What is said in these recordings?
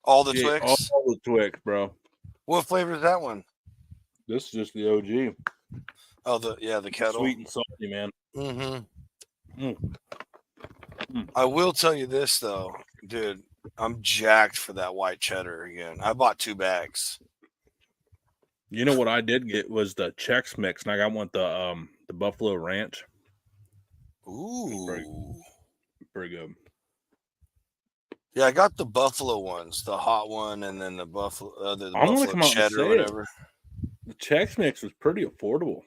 All the Twix? All the Twix, bro. What flavor is that one? This is just the OG. Oh, the kettle. Sweet and salty, man. Mm-hmm. I will tell you this, though. Dude, I'm jacked for that white cheddar again. I bought 2 bags. You know what I did get was the Chex Mix, and I got one the Buffalo Ranch. Ooh. Pretty good. Yeah, I got the buffalo ones, the hot one, and then the buffalo cheddar or whatever. The Chex Mix was pretty affordable.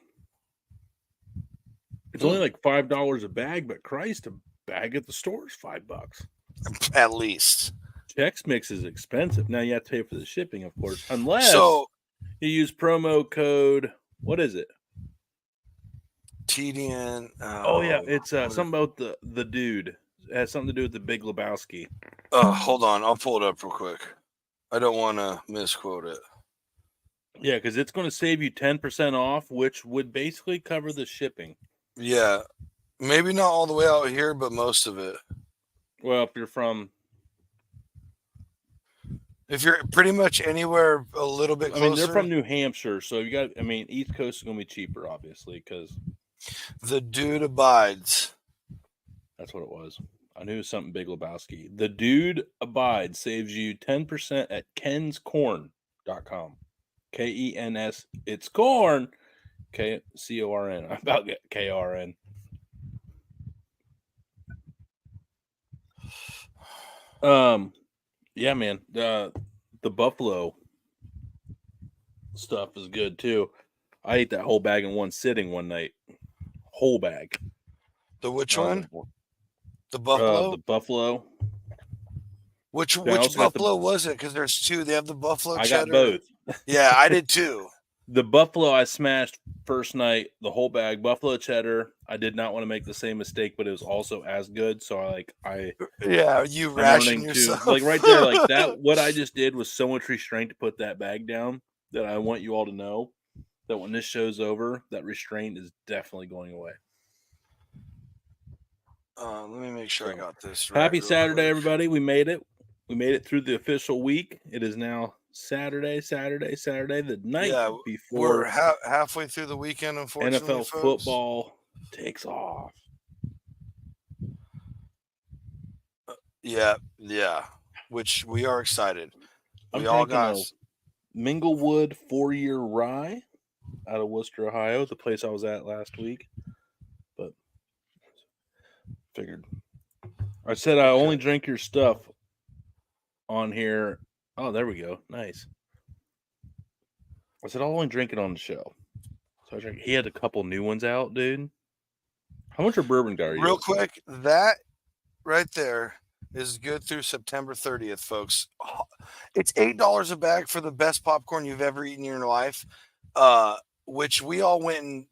It's only like $5 a bag, but Christ, a bag at the store is $5. At least. Chex Mix is expensive. Now you have to pay for the shipping, of course, unless you use promo code. What is it? TDN. Oh yeah, it's something about the dude. It has something to do with the Big Lebowski. Hold on, I'll pull it up real quick. I don't want to misquote it. Yeah, because it's going to save you 10% off, which would basically cover the shipping. Yeah, maybe not all the way out here, but most of it. Well, if you're pretty much anywhere a little bit closer. I mean, they're from New Hampshire, so East Coast is going to be cheaper, obviously, because the dude abides. That's what it was. I knew it was something Big Lebowski. The dude abides saves you 10% at kenscorn.com. KENS. It's corn. KCORN. I'm about to get KRN. Yeah, man. The buffalo stuff is good too. I ate that whole bag in one sitting one night. Whole bag. The which one? The buffalo? The buffalo. Which buffalo was it? Because there's 2. They have the buffalo cheddar. I got both. Yeah, I did too. The buffalo I smashed first night, the whole bag, buffalo cheddar. I did not want to make the same mistake, but it was also as good. So you ration yourself. Like right there, like that. What I just did was so much restraint to put that bag down that I want you all to know that when this show's over, that restraint is definitely going away. Let me make sure I got this right. Happy Saturday, everybody. We made it. We made it through the official week. It is now Saturday, the night before. We're halfway through the weekend, unfortunately. NFL football takes off. Yeah. Which we are excited. We all got Minglewood 4-year rye out of Worcester, Ohio, the place I was at last week. But figured. I said I only drink your stuff on here. Oh, there we go. Nice. I said I'll only drink it on the show. So I drank. He had a couple new ones out, dude. How much are bourbon guy? Real quick, that right there is good through September 30th, folks. It's $8 a bag for the best popcorn you've ever eaten in your life, which we all went and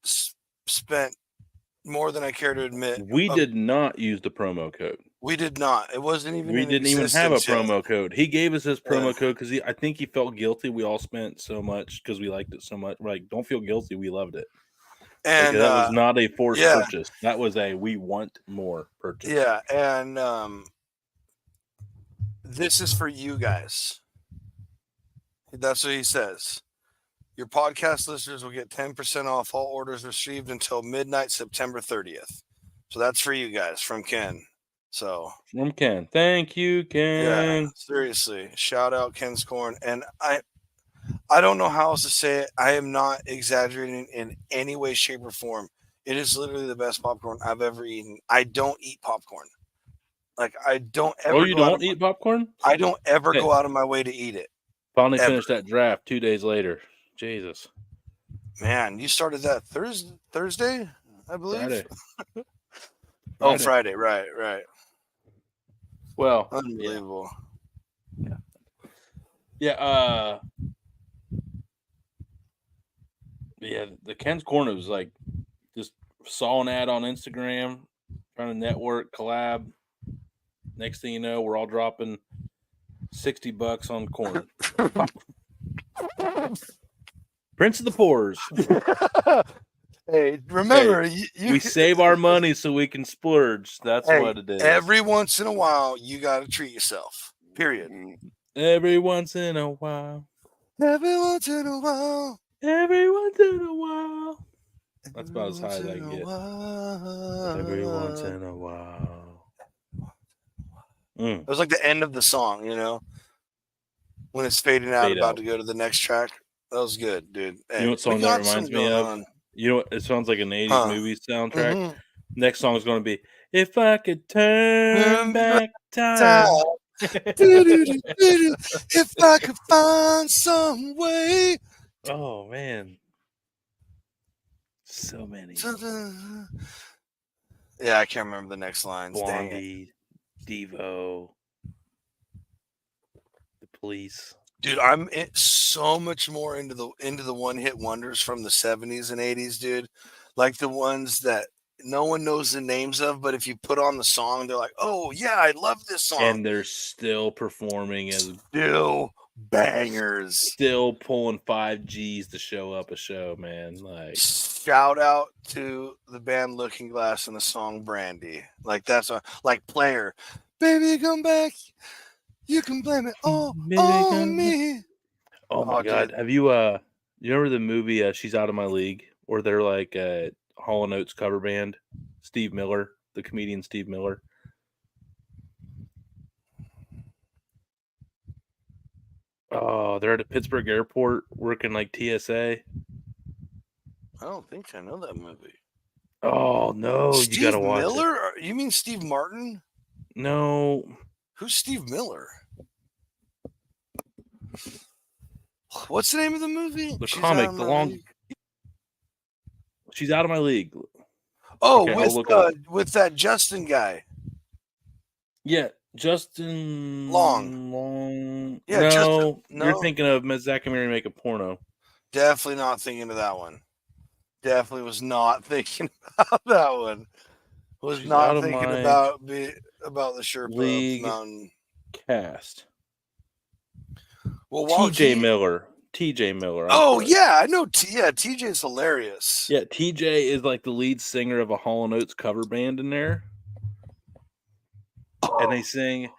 spent more than I care to admit. We did not use the promo code. We did not. It wasn't even. We didn't even have a promo code. He gave us his promo code because I think he felt guilty. We all spent so much because we liked it so much. We're like, don't feel guilty. We loved it. And that was not a forced purchase. That was a we want more purchase. Yeah, and this is for you guys. That's what he says. Your podcast listeners will get 10% off all orders received until midnight, September 30th. So that's for you guys from Ken. So from Ken. Thank you, Ken. Yeah, seriously. Shout out Ken's Corn. And I don't know how else to say it. I am not exaggerating in any way, shape, or form. It is literally the best popcorn I've ever eaten. I don't eat popcorn. Like, I don't ever. Oh, you don't eat popcorn? I don't ever go out of my way to eat it. Finally finished that draft 2 days later. Jesus. Man, you started that Thursday, I believe? Friday. Friday. Right. Well, unbelievable. Yeah. The Ken's Corner was like just saw an ad on Instagram, trying to network, collab. Next thing you know, we're all dropping $60 on corn. Prince of the Poors. Hey, remember, we save our money so we can splurge. That's what it is. Every once in a while, you got to treat yourself. Period. Every once in a while. Every once in a while. Every once in a while. That's about as high as I in can a get. while. Every once in a while. It was like the end of the song, you know, when it's fading out, Fade about out. to go to the next track. That was good, dude. Hey, You know what we song that got reminds some me going of? on. You know what? It sounds like an 80s Huh. movie soundtrack. Mhm. Next song is going to be If I Could Turn Back Time. Time. Doo-doo-doo-doo-doo. If I could find some way. Oh, man. So many. Yeah, I can't remember the next lines. Dang it. Blondie, Devo, The Police. Dude, I'm so much more into the one hit wonders from the 70s and 80s, dude. Like the ones that no one knows the names of, but if you put on the song, they're like, "Oh yeah, I love this song." And they're still performing as Still bangers. still pulling 5Gs to show up a show, man. Like, Shout out to the band Looking Glass and the song Brandy. Like that's like Player. Baby, come back. You can blame it all on me. Oh my god. Dude. Have you you remember the movie She's Out of My League? Or they're like Hall & Oates cover band? Steve Miller, the comedian Steve Miller. Oh, they're at a Pittsburgh airport working like TSA. I don't think I know that movie. Oh no, you gotta Steve watch it. Miller? You mean Steve Martin? No. Who's Steve Miller? What's the name of the movie? The She's comic, Out of the My long. League. She's Out of My League. Oh, Okay, I'll look it up. with that Justin guy. Yeah, Justin Long. Yeah, no, Justin. you're No, thinking of Zach and Mary Make a Porno. definitely not thinking of that one. Definitely was not thinking about that one. Was She's not Out of thinking My about the Sherpa League Mountain. cast. Well, TJ Miller. TJ Miller. Oh sorry. yeah, I know. TJ's hilarious. Yeah, TJ is like the lead singer of a Hall & Oates cover band in there. And they sing,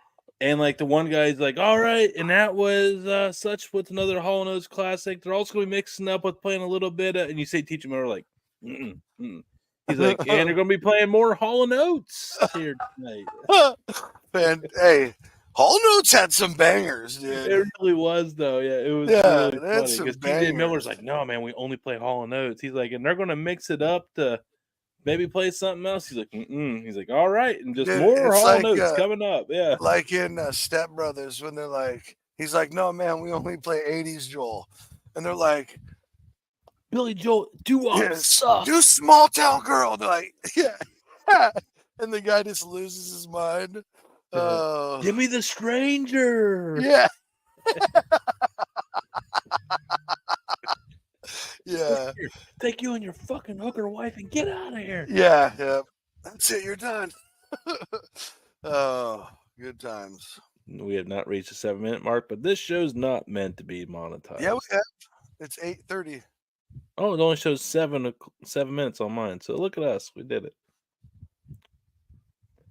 and like the one guy's like, all right, and that was such with another Hall & Oates classic. They're also going to be mixing up with playing a little bit of, and you say TJ Miller like, mm-mm, mm-mm. He's like, and they're going to be playing more Hall & Oates here tonight. Man, hey, Hall & Oates had some bangers, dude. It really was, though. Yeah, it was really funny because TJ Miller's like, no, man, we only play Hall & Oates. He's like, and they're going to mix it up to maybe play something else. He's like, mm-mm. He's like, all right, and just Dude, more it's Hall like, Notes coming up. Yeah, like in Step Brothers when they're like, he's like, no man, we only play 80s Joel, and they're like, Billy Joel, do Small Town Girl. They're like, yeah, and the guy just loses his mind. Give me the stranger. Yeah. Yeah. Take you and your fucking hooker wife and get out of here. Yeah. Yep. That's it. You're done. Oh, good times. We have not reached the 7-minute mark, but this show's not meant to be monetized. Yeah, we have. It's 8:30. Oh, it only shows 7 minutes on mine. So look at us. We did it.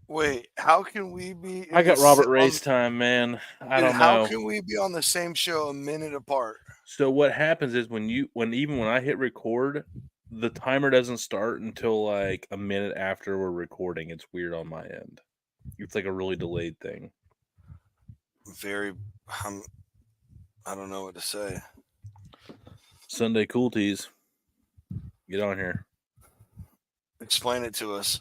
Wait, how can we be? I got Robert Ray's time, man. I don't know. How can we be on the same show a minute apart? So what happens is when I hit record, the timer doesn't start until like a minute after we're recording. It's weird on my end. It's like a really delayed thing. Very, I don't know what to say. Sunday Cool Teas. Get on here. Explain it to us.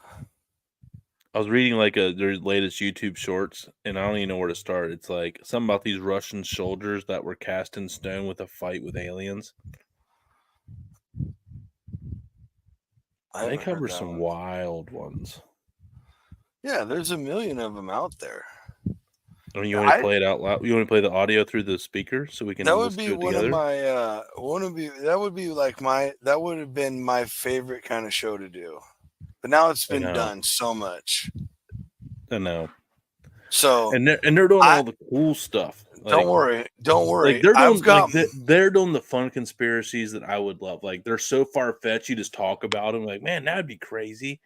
I was reading like their latest YouTube shorts, and I don't even know where to start. It's like something about these Russian soldiers that were cast in stone with a fight with aliens. They cover some wild ones. Yeah, there's a million of them out there. I mean, you want to play it out loud? You want to play the audio through the speaker so we can? That would be one of my. That would have been my favorite kind of show to do, but now it's been done so much. I know. So and they're doing all the cool stuff. Like, don't worry. Like they're doing the fun conspiracies that I would love. Like they're so far fetched. You just talk about them. Like, man, that'd be crazy.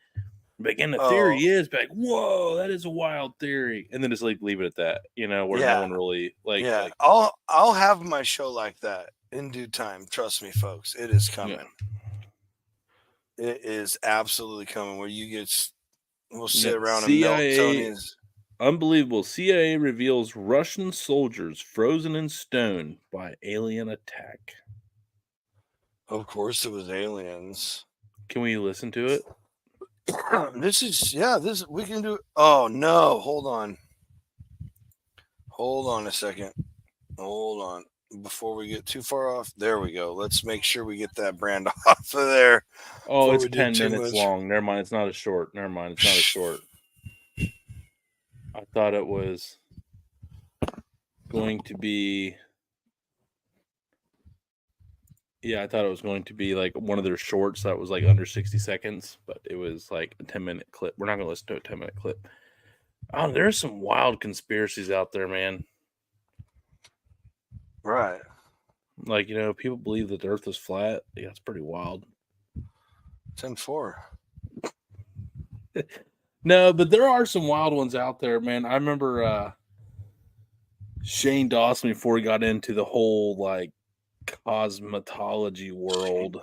Again, the Oh, theory is like, whoa, that is a wild theory, and then just like leave it at that, where no one really like. I'll have my show like that in due time. Trust me, folks, it is coming. Yeah. It is absolutely coming. Where we'll sit Yeah, around and melt Tony's. Unbelievable. CIA reveals Russian soldiers frozen in stone by alien attack. Of course, it was aliens. Can we listen to it? This we can do. Oh no, hold on a second. Hold on. Before we get too far off, there we go. Let's make sure we get that brand off of there. Oh, it's 10 minutes long. Never mind, it's not a short. I thought it was going to be. Yeah, I thought it was going to be like one of their shorts that was like under 60 seconds, but it was like a 10-minute clip. We're not going to listen to a 10-minute clip. Oh, there's some wild conspiracies out there, man. Right. Like, people believe that the earth is flat. Yeah, it's pretty wild. 10-4. No, but there are some wild ones out there, man. I remember Shane Dawson, before he got into the whole like cosmetology world.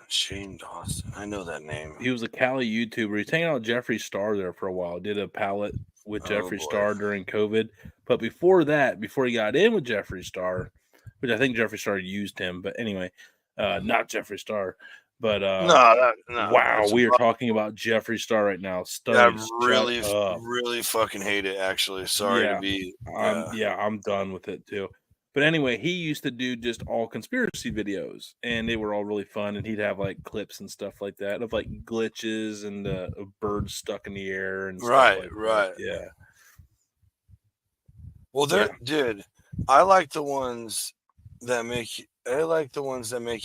Shane Dawson. I know that name. He was a Cali YouTuber. He's hanging out with Jeffree Star there for a while. Did a palette with Jeffree Star during COVID. But before that, before he got in with Jeffree Star, which I think Jeffree Star used him, but anyway, not Jeffree Star. But wow, we are talking about Jeffree Star right now. I really fucking hate it. Actually, sorry to be. I'm done with it too. But anyway, he used to do just all conspiracy videos, and they were all really fun. And he'd have like clips and stuff like that of like glitches and birds stuck in the air and stuff like that. Yeah. Well, dude, I like the ones that make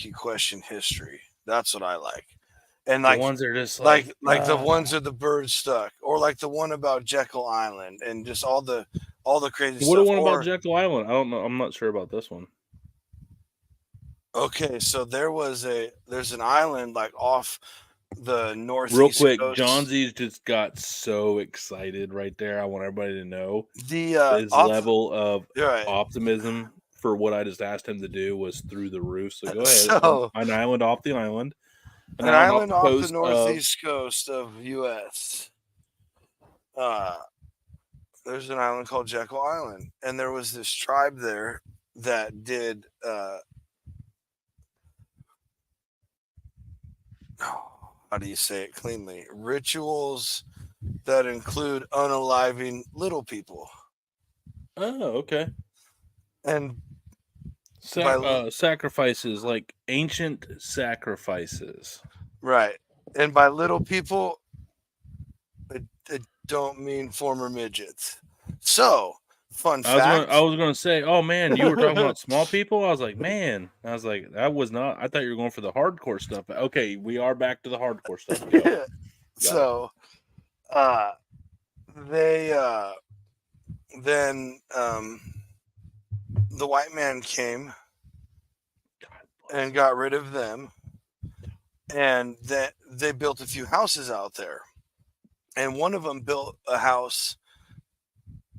you question history. That's what I like. And like the ones that are just like the ones that the birds stuck, or like the one about Jekyll Island, and just all the crazy stuff. What the one about Jekyll Island? I don't know. I'm not sure about this one. Okay, so there's an island like off the northeast. Real quick, coast. John Z's just got so excited right there. I want everybody to know his level of optimism for what I just asked him to do was through the roof. So go ahead. So, an island off the island. An island off the northeast coast of U.S. There's an island called Jekyll Island, and there was this tribe there that did how do you say it cleanly? Rituals that include unaliving little people. Oh, okay. And sacrifices, like ancient sacrifices. Right. And by little people, it don't mean former midgets. So, fun fact. I was going to say, oh man, you were talking about small people? I was like, man. I was like, that was not, I thought you were going for the hardcore stuff. Okay, we are back to the hardcore stuff. So, then the white man came and got rid of them, and they built a few houses out there, and one of them built a house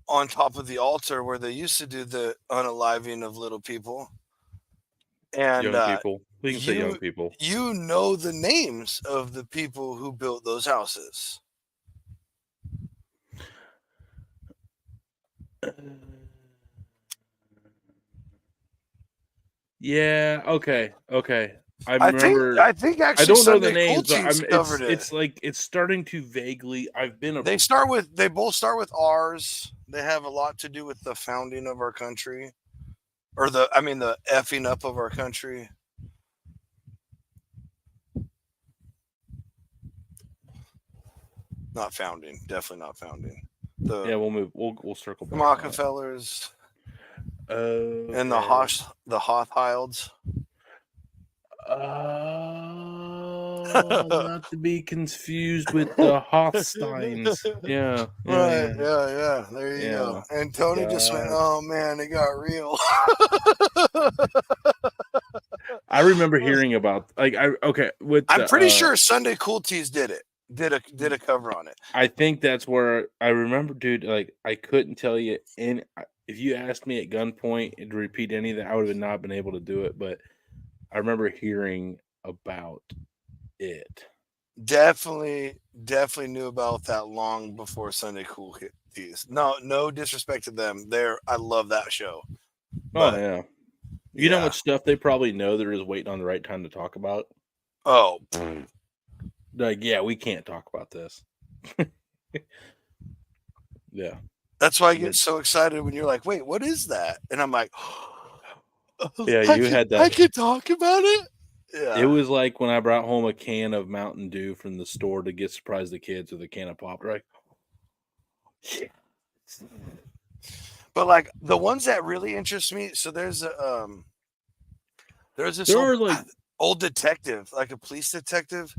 on top of the altar where they used to do the unaliving of little people. And young people. We can say young people. You know the names of the people who built those houses. Yeah. Okay. I remember. I think actually I don't Sunday know the names, but it's like it's starting to vaguely. They both start with R's. They have a lot to do with the founding of our country, or the effing up of our country. Not founding, definitely not founding. We'll move. We'll circle back. The Rockefellers. And the Hothschilds. Not to be confused with the Hothsteins. Yeah. Yeah. There you go. And Tony just went, oh man, it got real. I remember hearing about I'm pretty sure Sunday Cool Teas did it. did a cover on it. I think that's where I remember, dude. Like, I couldn't tell you, and if you asked me at gunpoint to repeat any of that, I would have not been able to do it. But I remember hearing about it. Definitely knew about that long before Sunday Cool hit these. No disrespect to them. I love that show. Oh But yeah, you know how yeah. much stuff they probably know they're just waiting on the right time to talk about. Oh, Like, yeah, we can't talk about this. Yeah, that's why I but get so excited when you're like, "Wait, what is that?" And I'm like, yeah, you had I that. can talk about it." It Yeah. was like when I brought home a can of Mountain Dew from the store to get surprise the kids with a can of pop. Right? Yeah. But like the ones that really interest me, so there's this There are like, old detective, like a police detective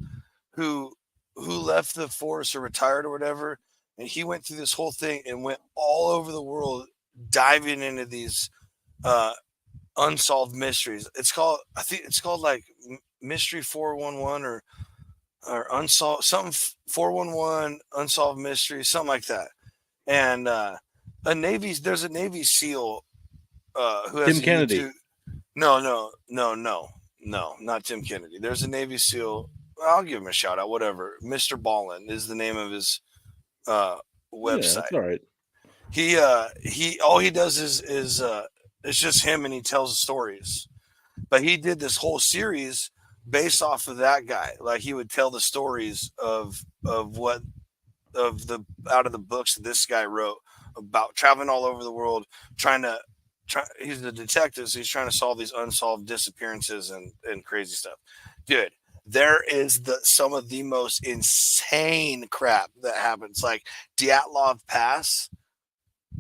who left the force or retired or whatever, and he went through this whole thing and went all over the world diving into these uh unsolved mysteries. I think it's called like Mystery 411 or unsolved something 411 unsolved mystery, something like that. And there's a Navy SEAL who has Tim a Kennedy. YouTube. No, not Tim Kennedy. There's a Navy SEAL. I'll give him a shout out. Whatever. Mr. Ballin is the name of his Yeah, website. that's all right. He all he does is it's just him and he tells stories. But he did this whole series based off of that guy. Like he would tell the stories of what of the out of the books that this guy wrote about traveling all over the world he's a detective, so he's trying to solve these unsolved disappearances and crazy stuff. Dude, there is some of the most insane crap that happens. Like Dyatlov Pass.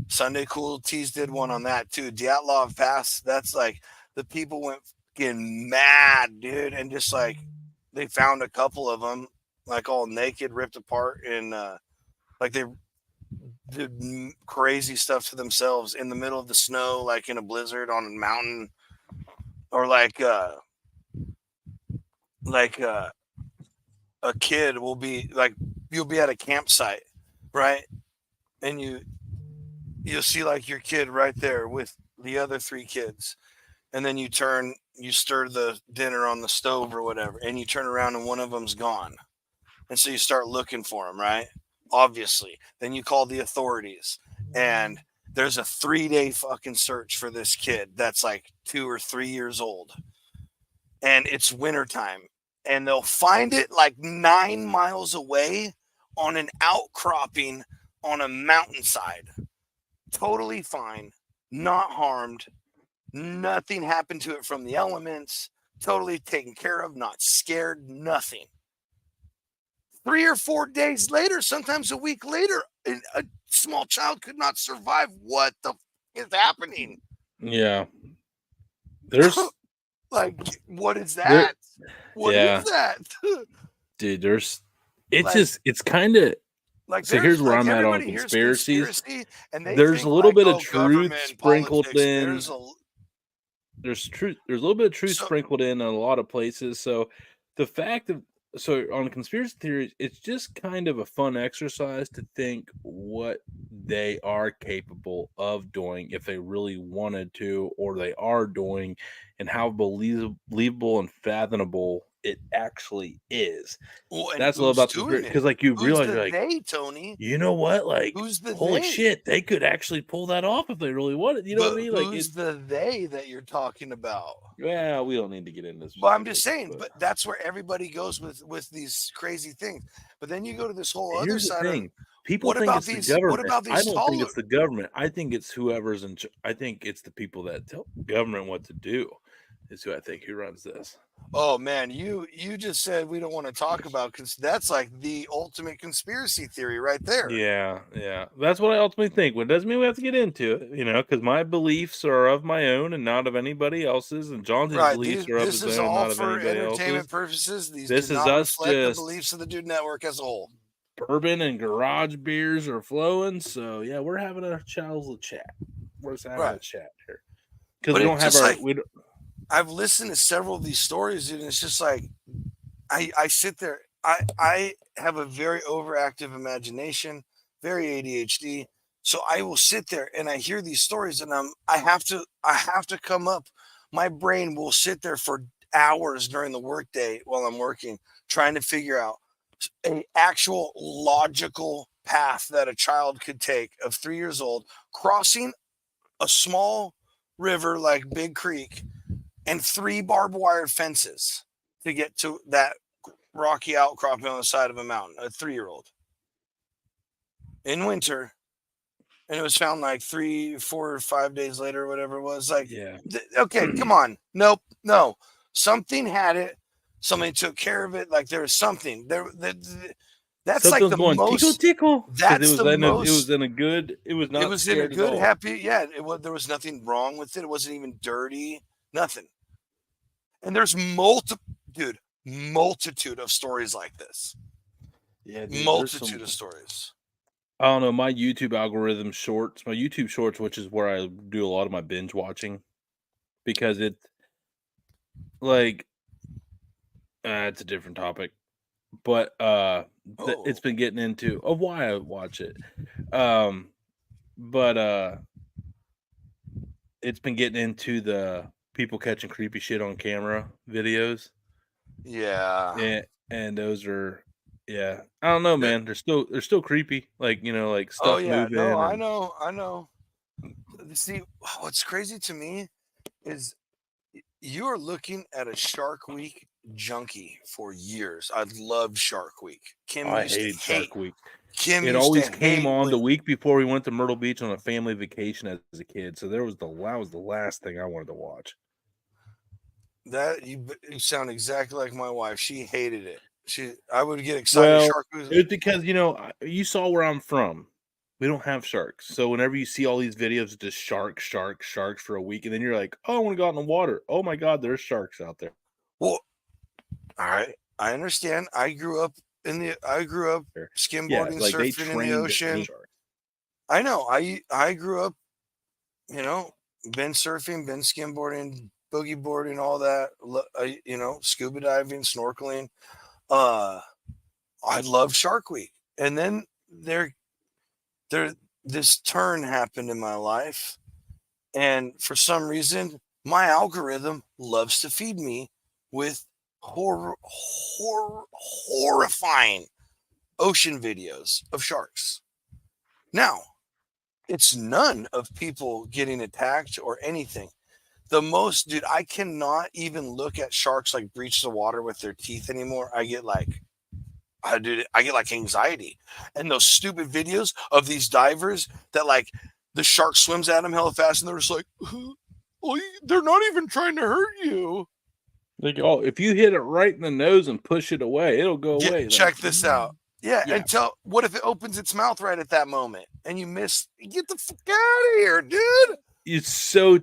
Sunday Cool Tees did one on that too. Dyatlov Pass, that's like the people went fucking mad, dude, and just like they found a couple of them like all naked, ripped apart, and like they did crazy stuff to themselves in the middle of the snow, like in a blizzard on a mountain, or like a kid will be like you'll be at a campsite, right, and you'll see like your kid right there with the other three kids, and then you stir the dinner on the stove or whatever, and you turn around and one of them's gone, and so you start looking for him, right? Obviously, then you call the authorities, and there's a 3-day fucking search for this kid that's like 2 or 3 years old, and it's wintertime, and they'll find it like 9 miles away on an outcropping on a mountainside, totally fine, not harmed, nothing happened to it from the elements, totally taken care of, not scared, nothing. 3 or 4 days later, sometimes a week later, a small child could not survive. What the is happening? Yeah, there's Like, what is there. that? What Yeah, is that? dude. There's. It's Like, just. It's kind of. like So here's there's where like I'm at on everybody hears conspiracies. conspiracy and they There's a think little like, bit of oh, truth government sprinkled politics. in. There's truth. There's a little bit of truth So sprinkled in a lot of places. So the fact of on conspiracy theories, it's just kind of a fun exercise to think what they are capable of doing if they really wanted to, or they are doing, and how believable and fathomable it actually is. well, and That's a little who's about doing conspiracy it? because, like, you Who's realize the you're like, they, Tony? you know what, like, Who's the holy they? shit, they could actually pull that off if they really wanted. You know what I But mean? Like it. who's the they that you're talking about? Well, we don't need to get into But I'm just specifics, saying, but but that's where everybody goes with these crazy things. But then you go to this whole other here's the side of thing. People think it's the what government. about I these don't think toler it's the government. I think it's whoever's in I think it's the people that tell the government what to do is who I think who runs this. Oh man, you just said we don't want to talk about because that's like the ultimate conspiracy theory right there. Yeah, yeah. That's what I ultimately think. But it doesn't mean we have to get into it, because my beliefs are of my own and not of anybody else's, and Jonathan's Right. beliefs are of This his is own and all not of for anybody else's. entertainment purposes. These do This is not us reflect the just beliefs of the Dude Network as a whole. bourbon and garage beers are flowing. So yeah, we're having a child's chat. We're just having Right. a chat here because But we it's don't have just our like I've listened to several of these stories, dude, and it's just like I sit there. I have a very overactive imagination, very ADHD. So I will sit there and I hear these stories, and I have to come up. My brain will sit there for hours during the workday while I'm working, trying to figure out a actual logical path that a child could take of 3 years old, crossing a small river like Big Creek and 3 barbed wire fences to get to that rocky outcropping on the side of a mountain. A 3-year-old in winter, and it was found like 3, 4, or 5 days later, or whatever it was. Like, Yeah. okay, come on, nope, no, something had it. Somebody took care of it. Like there was something there. That's like Something's the going tickle most. tickle because That's the it was most. in a good. It was It not was in a scared at good, all. happy. Yeah, it was. There was nothing wrong with it. It wasn't even dirty. Nothing. And there's multitude of stories like this. Yeah, dude. Multitude of stories. I don't know, my YouTube algorithm shorts, my YouTube shorts, which is where I do a lot of my binge watching, because like it's a different topic, but it's been getting into of why I watch it, but it's been getting into the people catching creepy shit on camera videos. Yeah. And those are, yeah, I don't know, man. They're still creepy, like like Oh stuff yeah. No, moving I and know. I know. See, what's crazy to me is you are looking at a Shark Week junkie for years. I loved Shark Week. I hated Shark Week. Kim It used to always came hate on the when week before we went to Myrtle Beach on a family vacation as a kid. So that was the last thing I wanted to watch. that you sound exactly like my wife. She hated it. I would get excited. Well, Shark Week. it's because you saw where I'm from. We don't have sharks. So whenever you see all these videos of just sharks for a week, and then you're like, oh, I want to go out in the water. Oh my God, there's sharks out there. Well, all right. I understand. I grew up skimboarding, Like they surfing in the trained ocean. sharks. I know. I grew up, been surfing, been skimboarding, boogie boarding, all that. Scuba diving, snorkeling. I love Shark Week, and then this turn happened in my life, and for some reason, my algorithm loves to feed me with horrifying ocean videos of sharks. Now, it's none of people getting attacked or anything. Dude, I cannot even look at sharks like breach the water with their teeth anymore. I get like anxiety. And those stupid videos of these divers that like the shark swims at them hella fast and they're just like, oh, they're not even trying to hurt you. Like, oh, if you hit it right in the nose and push it away, it'll go away. Check this out. Yeah, Yeah. What if it opens its mouth right at that moment and you miss? Get the fuck out of here, dude. It's so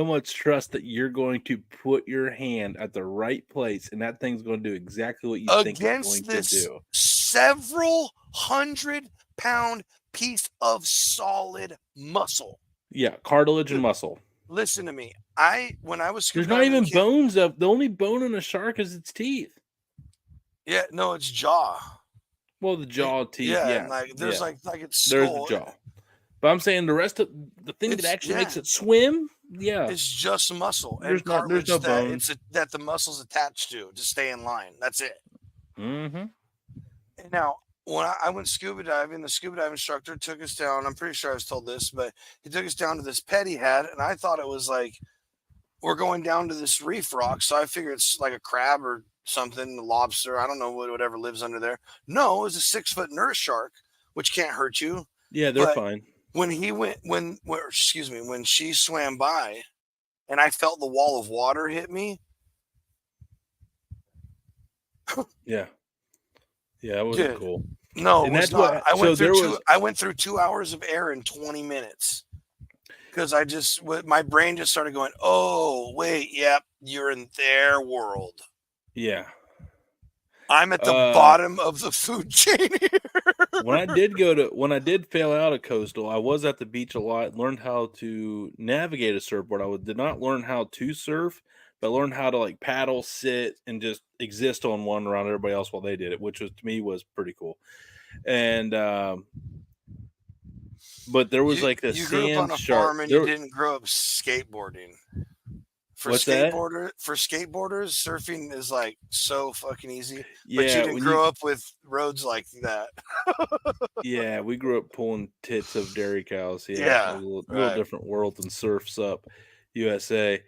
much trust that you're going to put your hand at the right place and that thing's going to do exactly what you think it's going to do. Several 100-pound piece of solid muscle. Yeah, cartilage and muscle. Listen to me. When I was there's not even bones. The only bone in a shark is its teeth. Yeah, no, it's jaw. Well, the jaw, teeth. Yeah, like there's like its skull. There's the jaw. But I'm saying the rest of the thing that actually makes it swim, it's just muscle. There's no bones that the muscle's attached to stay in line. That's it. Mm-hmm. Now, when I went scuba diving, the scuba dive instructor took us down. I'm pretty sure I was told this, but he took us down to this pet he had, and I thought it was like we're going down to this reef rock. So I figured it's like a crab or something, a lobster. I don't know whatever lives under there. No, it was a 6-foot nurse shark, which can't hurt you. Yeah, they're fine. When she swam by and I felt the wall of water hit me. Yeah, it wasn't cool. No, it was not. I went through 2 hours of air in 20 minutes because my brain just started going, oh, wait, yep, you're in their world. Yeah. I'm at the bottom of the food chain here. when I did fail out of coastal, I was at the beach a lot, learned how to navigate a surfboard. I did not learn how to surf, but I learned how to like paddle, sit, and just exist on one around everybody else while they did it, which was to me was pretty cool. And but there was like a You grew up on sand a shark. farm and you didn't grow up skateboarding. What's that? For skateboarders, surfing is like so fucking easy. But you Yeah, didn't grow up with roads like that. yeah, we grew up pulling tits of dairy cows. Yeah, it Yeah, was a little right. different world than Surfs Up USA.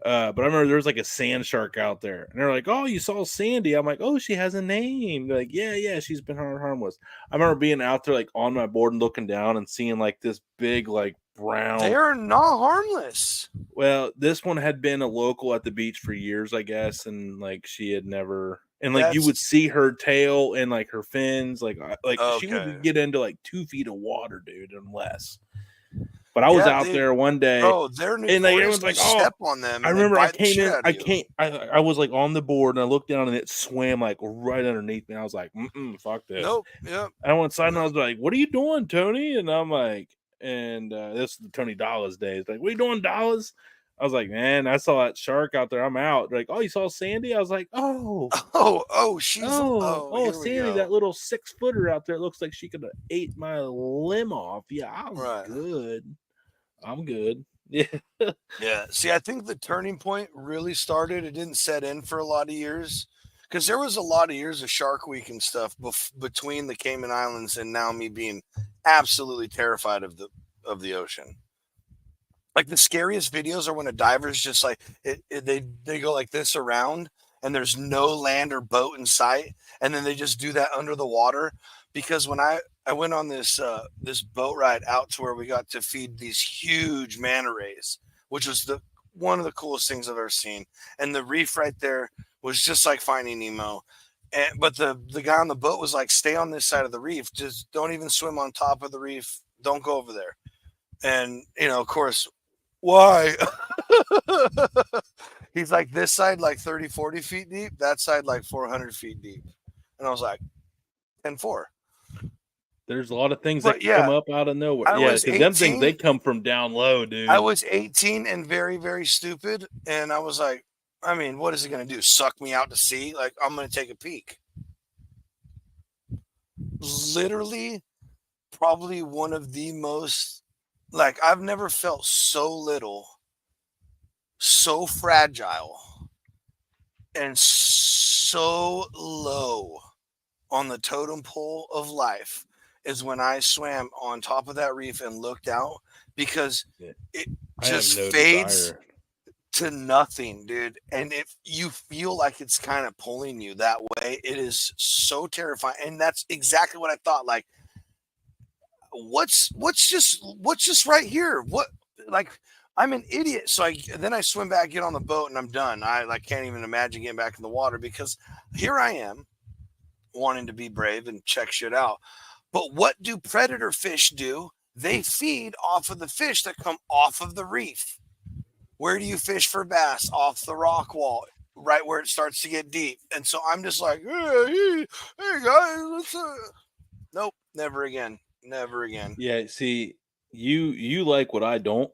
But I remember there was like a sand shark out there, and they're like, "Oh, you saw Sandy?" I'm like, "Oh, she has a name." They're like, "Yeah, she's been harmless." I remember being out there like on my board and looking down and seeing like this big like brown. They are not harmless. Well, this one had been a local at the beach for years, I guess, and like she had never. And like you would see her tail and like her fins, like she Okay. would get into like 2 feet of water, dude, and less. But I was out there one day, they're and like everyone's like, "Oh!" step on them. I And remember they I bite the came shit in, out of you. I was like on the board, and I looked down, and it swam like right underneath me. I was like, "Fuck this!" Nope. Yep. I went inside, and I was like, "What are you doing, Tony?" And I'm like, this is the Tony Dallas days. Like, what are you doing, Dallas? I was like, "Man, I saw that shark out there. I'm out." They're like, "Oh, you saw Sandy?" I was like, "Oh, She's oh, here Sandy, we go. that little 6-footer out there. It looks like she could have ate my limb off." Yeah, I'm Right. good. I'm good. Yeah. Yeah. See, I think the turning point really started. It didn't set in for a lot of years because there was a lot of years of Shark Week and stuff between the Cayman Islands and now me being absolutely terrified of the ocean. Like the scariest videos are when a diver's just like they go like this around and there's no land or boat in sight, and then they just do that under the water. Because when I went on this this boat ride out to where we got to feed these huge manta rays, which was the one of the coolest things I've ever seen, and the reef right there was just like Finding Nemo. And but the guy on the boat was like, "Stay on this side of the reef. Just don't even swim on top of the reef. Don't go over there." And of course, why? He's like, this side like 30, 40 feet deep, that side like 400 feet deep. And I was like, 10-4. There's a lot of things that come up out of nowhere. I was because them things, they come from down low, dude. I was 18 and very, very stupid. And I was like, I mean, what is it going to do? Suck me out to sea? Like, I'm going to take a peek. Literally, probably one of the most, like, I've never felt so little, so fragile, and so low on the totem pole of life is when I swam on top of that reef and looked out, because it just fades to nothing, dude. And if you feel like it's kind of pulling you that way, it is so terrifying. And that's exactly what I thought. Like, what's just right here? What, like, I'm an idiot. So then I swim back, get on the boat, and I'm done. I like can't even imagine getting back in the water, because here I am wanting to be brave and check shit out. But what do predator fish do? They feed off of the fish that come off of the reef. Where do you fish for bass? Off the rock wall, right where it starts to get deep. And so I'm just like, hey guys, let's nope, never again. Never again. Yeah, see, you like what I don't.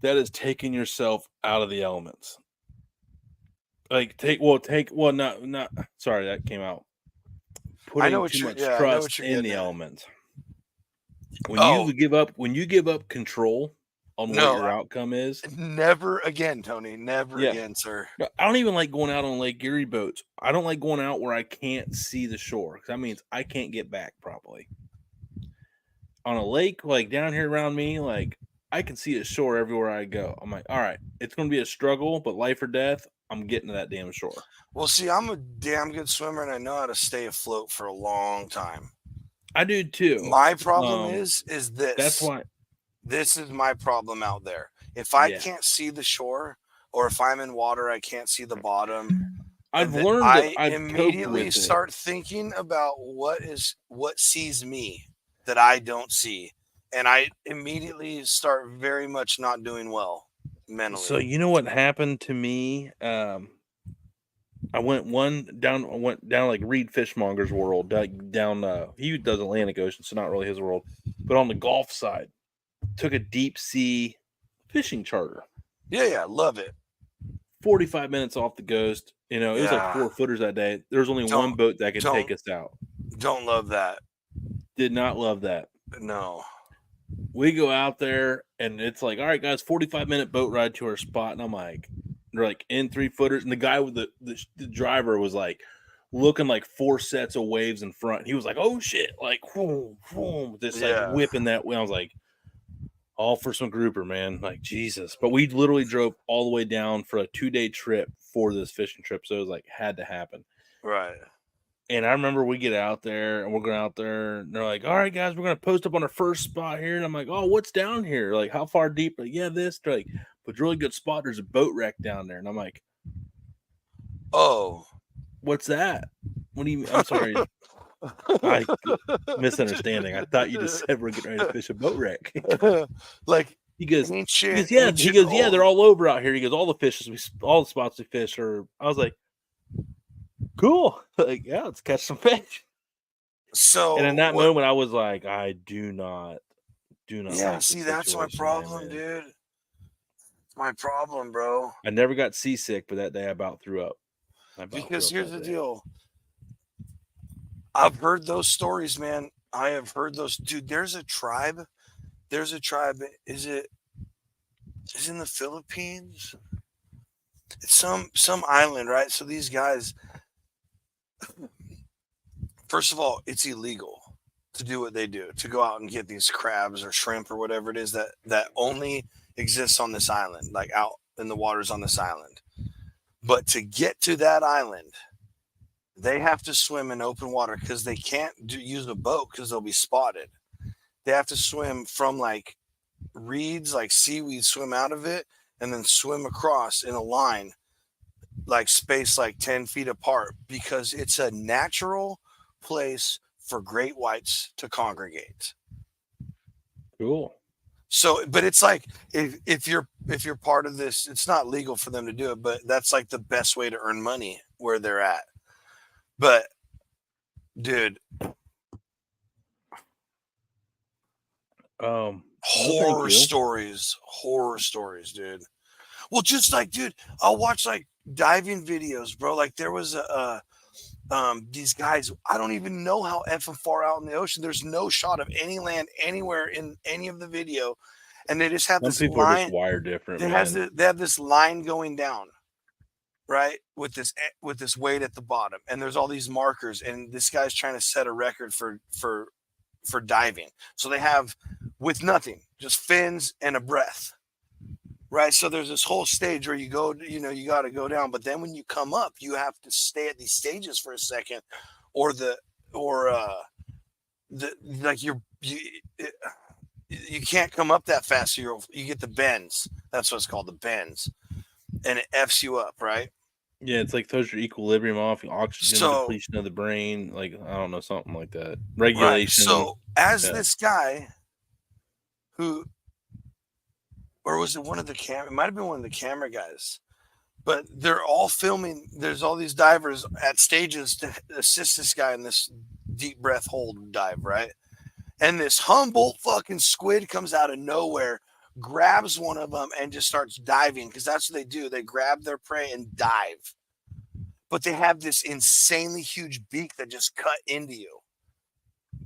That is taking yourself out of the elements. Like not sorry, that came out. Putting too much trust in the elements. When you give up control on what your outcome is. Never again, Tony. Never again, sir. No, I don't even like going out on Lake Erie boats. I don't like going out where I can't see the shore, because that means I can't get back probably. On a lake like down here around me, like I can see a shore everywhere I go. I'm like, all right, it's going to be a struggle, but life or death, I'm getting to that damn shore. Well, see, I'm a damn good swimmer, and I know how to stay afloat for a long time. I do too. My problem is this. That's why. This is my problem out there. If I can't see the shore, or if I'm in water, I can't see the bottom. I've learned that I immediately start thinking about what sees me that I don't see. And I immediately start very much not doing well mentally. So you know what happened to me? I went down like Reed Fishmonger's world down. He does Atlantic Ocean, so not really his world, but on the Gulf side, took a deep sea fishing charter. Yeah, love it. 45 minutes off the coast. You know, it was like 4-footers that day. There was only one boat that could take us out. Don't love that. Did not love that. No. We go out there and it's like, all right, guys, 45-minute boat ride to our spot. And I'm like, they're like in 3-footers. And the guy with the driver was like looking like 4 sets of waves in front. He was like, oh shit, like whoom, whoom, just like whipping that way. I was like, all for some grouper, man. Like Jesus. But we literally drove all the way down for a 2-day trip for this fishing trip. So it was like had to happen. Right. And I remember we get out there and we're going out there and they're like, all right, guys, we're going to post up on our first spot here. And I'm like, oh, what's down here? Like, how far deep? Like, yeah, this. They're like, but really good spot. There's a boat wreck down there. And I'm like, oh, what's that? What do you mean? I'm sorry. I misunderstanding. I thought you just said we're getting ready to fish a boat wreck. Like he goes, ancient, yeah. He goes, yeah, they're all over out here. He goes, all the spots we fish are. I was like, cool. Like, yeah, let's catch some fish. So, and in that moment, I was like, I do not. Yeah, see, that's my problem, dude. My problem, bro. I never got seasick, but that day I about threw up. Because here's the deal. I've heard those stories, man. I have heard those. Dude, there's a tribe. Is it in the Philippines? It's some island, right? So these guys, first of all, it's illegal to do what they do, to go out and get these crabs or shrimp or whatever it is that only exists on this island, like out in the waters on this island. But to get to that island, they have to swim in open water because they can't use a boat because they'll be spotted. They have to swim from like reeds, like seaweed, swim out of it, and then swim across in a line, like spaced like 10 feet apart, because it's a natural place for great whites to congregate. Cool. So, but it's like if you're part of this, it's not legal for them to do it, but that's like the best way to earn money where they're at. But, dude, horror stories, dude. Well, just like, dude, I'll watch like diving videos, bro. Like there was these guys, I don't even know how effing far out in the ocean. There's no shot of any land anywhere in any of the video, and they just have this line. Some people are just wired different. They have this line going down, right, with this weight at the bottom, and there's all these markers, and this guy's trying to set a record for diving. So they have with nothing, just fins and a breath. Right, so there's this whole stage where you go, you got to go down, but then when you come up, you have to stay at these stages for a second, or you can't come up that fast, so you get the bends. That's what it's called, the bends, and it f's you up, right? Yeah, it's like throws your equilibrium off, oxygen depletion of the brain, like I don't know, something like that. Regulation. Right. So this guy who. Or was it one of the it might have been one of the camera guys, but they're all filming. There's all these divers at stages to assist this guy in this deep breath hold dive, right? And this humble fucking squid comes out of nowhere, grabs one of them, and just starts diving, because that's what they do. They grab their prey and dive. But they have this insanely huge beak that just cut into you,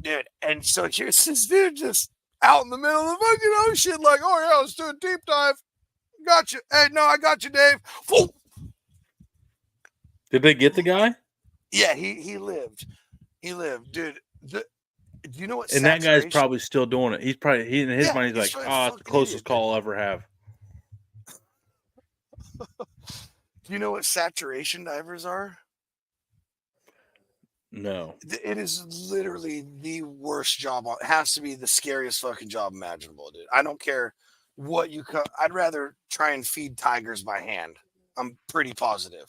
dude. And so here's this dude just out in the middle of the fucking ocean, like, oh yeah, let's do a deep dive. Got you. Hey, no, I got you, Dave. Whoa. Did they get the guy? Yeah, he lived. He lived, dude. Do you know what? And that guy's probably still doing it. He's probably in his mind. He's like, oh, it's the closest call I'll ever have. Do you know what saturation divers are? No. It is literally the worst job. It has to be the scariest fucking job imaginable, dude. I don't care what I'd rather try and feed tigers by hand. I'm pretty positive.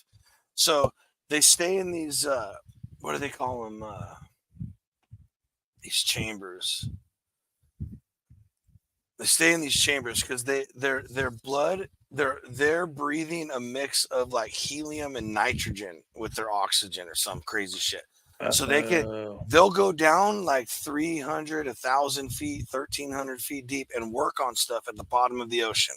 So they stay in these, what do they call them? These chambers. They stay in these chambers because their blood, they're breathing a mix of like helium and nitrogen with their oxygen or some crazy shit. So they'll go down like 300, 1,000 feet, 1,300 feet deep and work on stuff at the bottom of the ocean.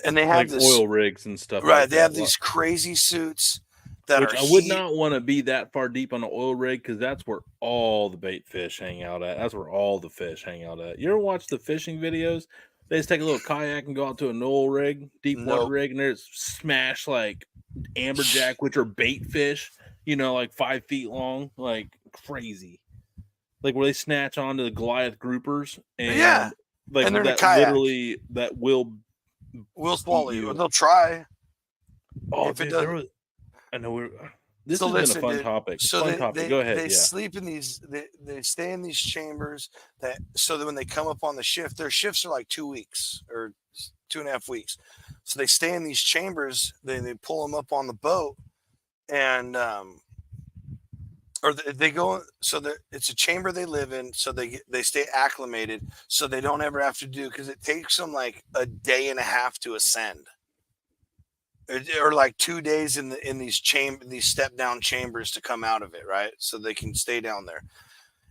And they have like this oil rigs and stuff right. like They that. have these crazy suits that Which are I would heat. not want to be that far deep on an oil rig because that's where all the bait fish hang out at. That's where all the fish hang out at. You ever watch the fishing videos? They just take a little kayak and go out to an oil rig, deep water Nope. rig, and there's smash like amberjack, which are bait fish, like 5 feet long, like crazy. Like where they snatch onto the Goliath groupers Yeah. and like And they're in a that kayak. literally that will We'll eat swallow you. you. They'll try. Oh, If it dude, there doesn't. was. I know this So has been a listen, fun dude. topic. So Fun they topic. they Go ahead. they Yeah. sleep in these. They stay in these chambers so that when they come up on the shift, their shifts are like 2 weeks or 2.5 weeks. So they stay in these chambers. They pull them up on the boat and or they go so that it's a chamber they live in, so they stay acclimated, so they don't ever have to do because it takes them like a day and a half to ascend, or like 2 days in these step down chambers to come out of it, right? So they can stay down there,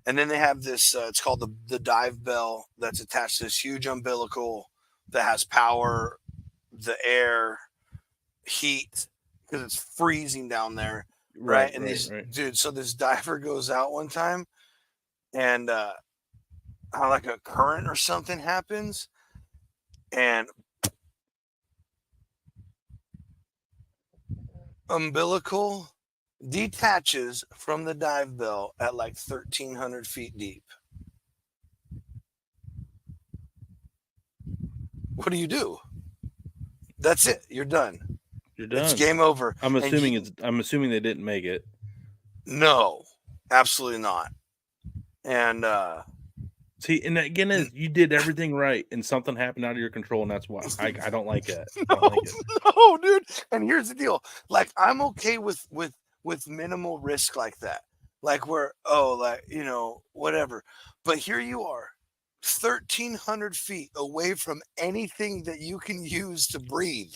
and then they have this. It's called the dive bell that's attached to this huge umbilical that has power, the air, heat because it's freezing down there, right? And these Right. dude, so this diver goes out one time and like a current or something happens and umbilical detaches from the dive bell at like 1,300 feet deep. What do? That's it. You're done. You're done. It's game over. I'm assuming they didn't make it. No, absolutely not. And see, and again, is you did everything right, and something happened out of your control, and that's why I don't like it. I don't like it. No, dude. And here's the deal: like, I'm okay with minimal risk like that, like where whatever. But here you are, 1,300 feet away from anything that you can use to breathe.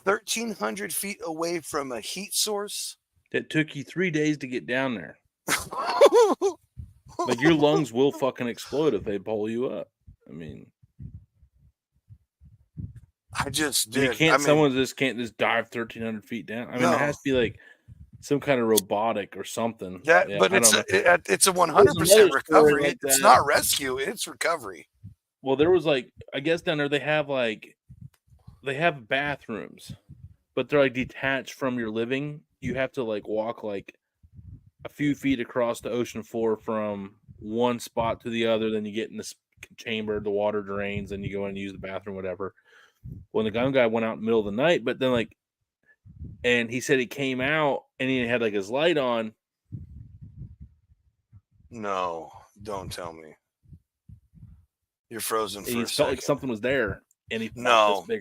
1,300 feet away from a heat source. It took you 3 days to get down there. Like your lungs will fucking explode if they pull you up. I mean, I just did. you can't. I mean, someone just can't just dive 1,300 feet down. I mean, there has to be like some kind of robotic or something. That, yeah, but I don't know. It's a 100% recovery. Like it's not rescue. It's recovery. Well, there was like, I guess down there they have bathrooms, but they're like detached from your living. You have to like walk like a few feet across the ocean floor from one spot to the other. Then you get in this chamber, the water drains, and you go in and use the bathroom, whatever. When the gun guy went out in the middle of the night, but then like, and he said he came out and he had like his light on. No, don't tell me. You're frozen for a second. Felt like something was there, and he no. Yeah,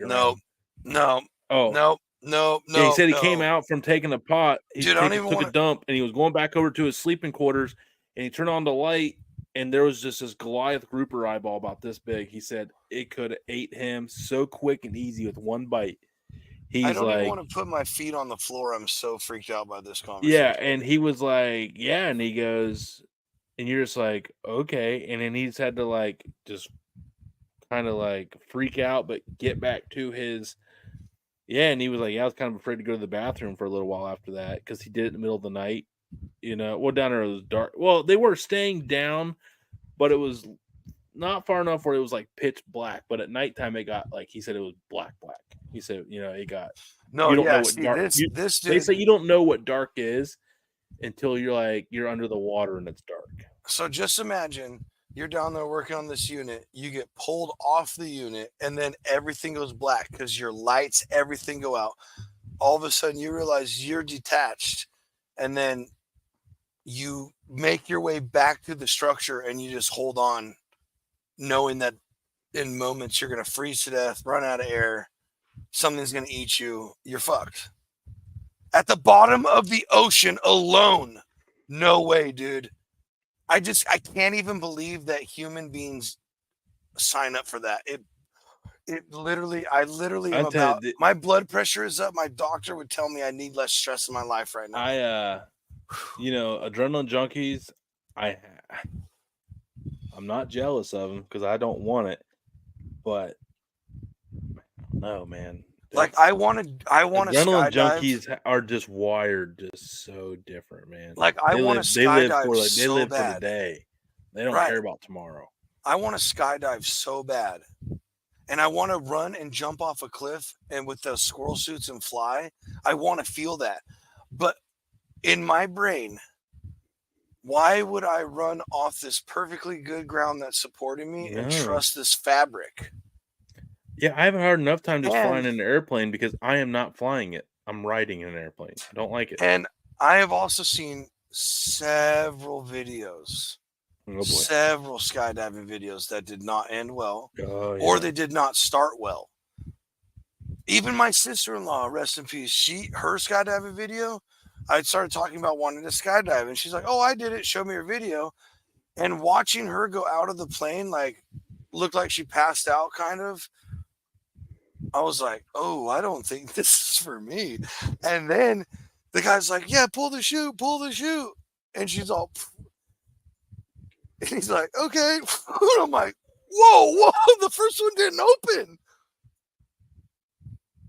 he said he came out from taking a pot. He took a dump, and he was going back over to his sleeping quarters, and he turned on the light, and there was just this Goliath grouper eyeball about this big. He said it could have ate him so quick and easy with one bite. I don't even want to put my feet on the floor. I'm so freaked out by this conversation. Yeah, and he was like, yeah, and he goes, and you're just like, okay, and then he just had to like just kind of like freak out, but get back to his. Yeah, and he was like, yeah, I was kind of afraid to go to the bathroom for a little while after that because he did it in the middle of the night. Well, down there it was dark. Well, they were staying down, but it was not far enough where it was like pitch black. But at nighttime, it got like he said it was black. He said, it got. No, you don't yeah, know what see, dark. this dude, they say you don't know what dark is until you're under the water and it's dark. So just imagine you're down there working on this unit, you get pulled off the unit, and then everything goes black because your lights, everything go out. All of a sudden you realize you're detached, and then you make your way back to the structure and you just hold on, knowing that in moments you're going to freeze to death, run out of air, something's going to eat you, you're fucked. At the bottom of the ocean alone. No way, dude. I can't even believe that human beings sign up for that. I literally am about, my blood pressure is up. My doctor would tell me I need less stress in my life right now. Adrenaline junkies, I'm not jealous of them because I don't want it. but no, man. Like I want to Adrenaline skydive. junkies are just wired just so different, man. Like I want to They live skydive for so for the bad. day. They don't Right. care about tomorrow. I want to skydive so bad, and I want to run and jump off a cliff and with the squirrel suits and fly. I want to feel that, but in my brain, why would I run off this perfectly good ground that's supporting me and No. trust this fabric? Yeah, I haven't had enough time just flying And in an airplane because I am not flying it. I'm riding in an airplane. I don't like it. and I have also seen several videos, Oh boy. several skydiving videos that did not end well, Oh, or yeah. they did not start well. Even my sister-in-law, rest in peace, her skydiving video, I started talking about wanting to skydive, and she's like, "Oh, I did it. Show me your video." And watching her go out of the plane, like, looked like she passed out, kind of. I was like, "Oh, I don't think this is for me." And then the guy's like, "Yeah, pull the chute," and she's all, and he's like, "Okay." And I'm like, "Whoa, the first one didn't open."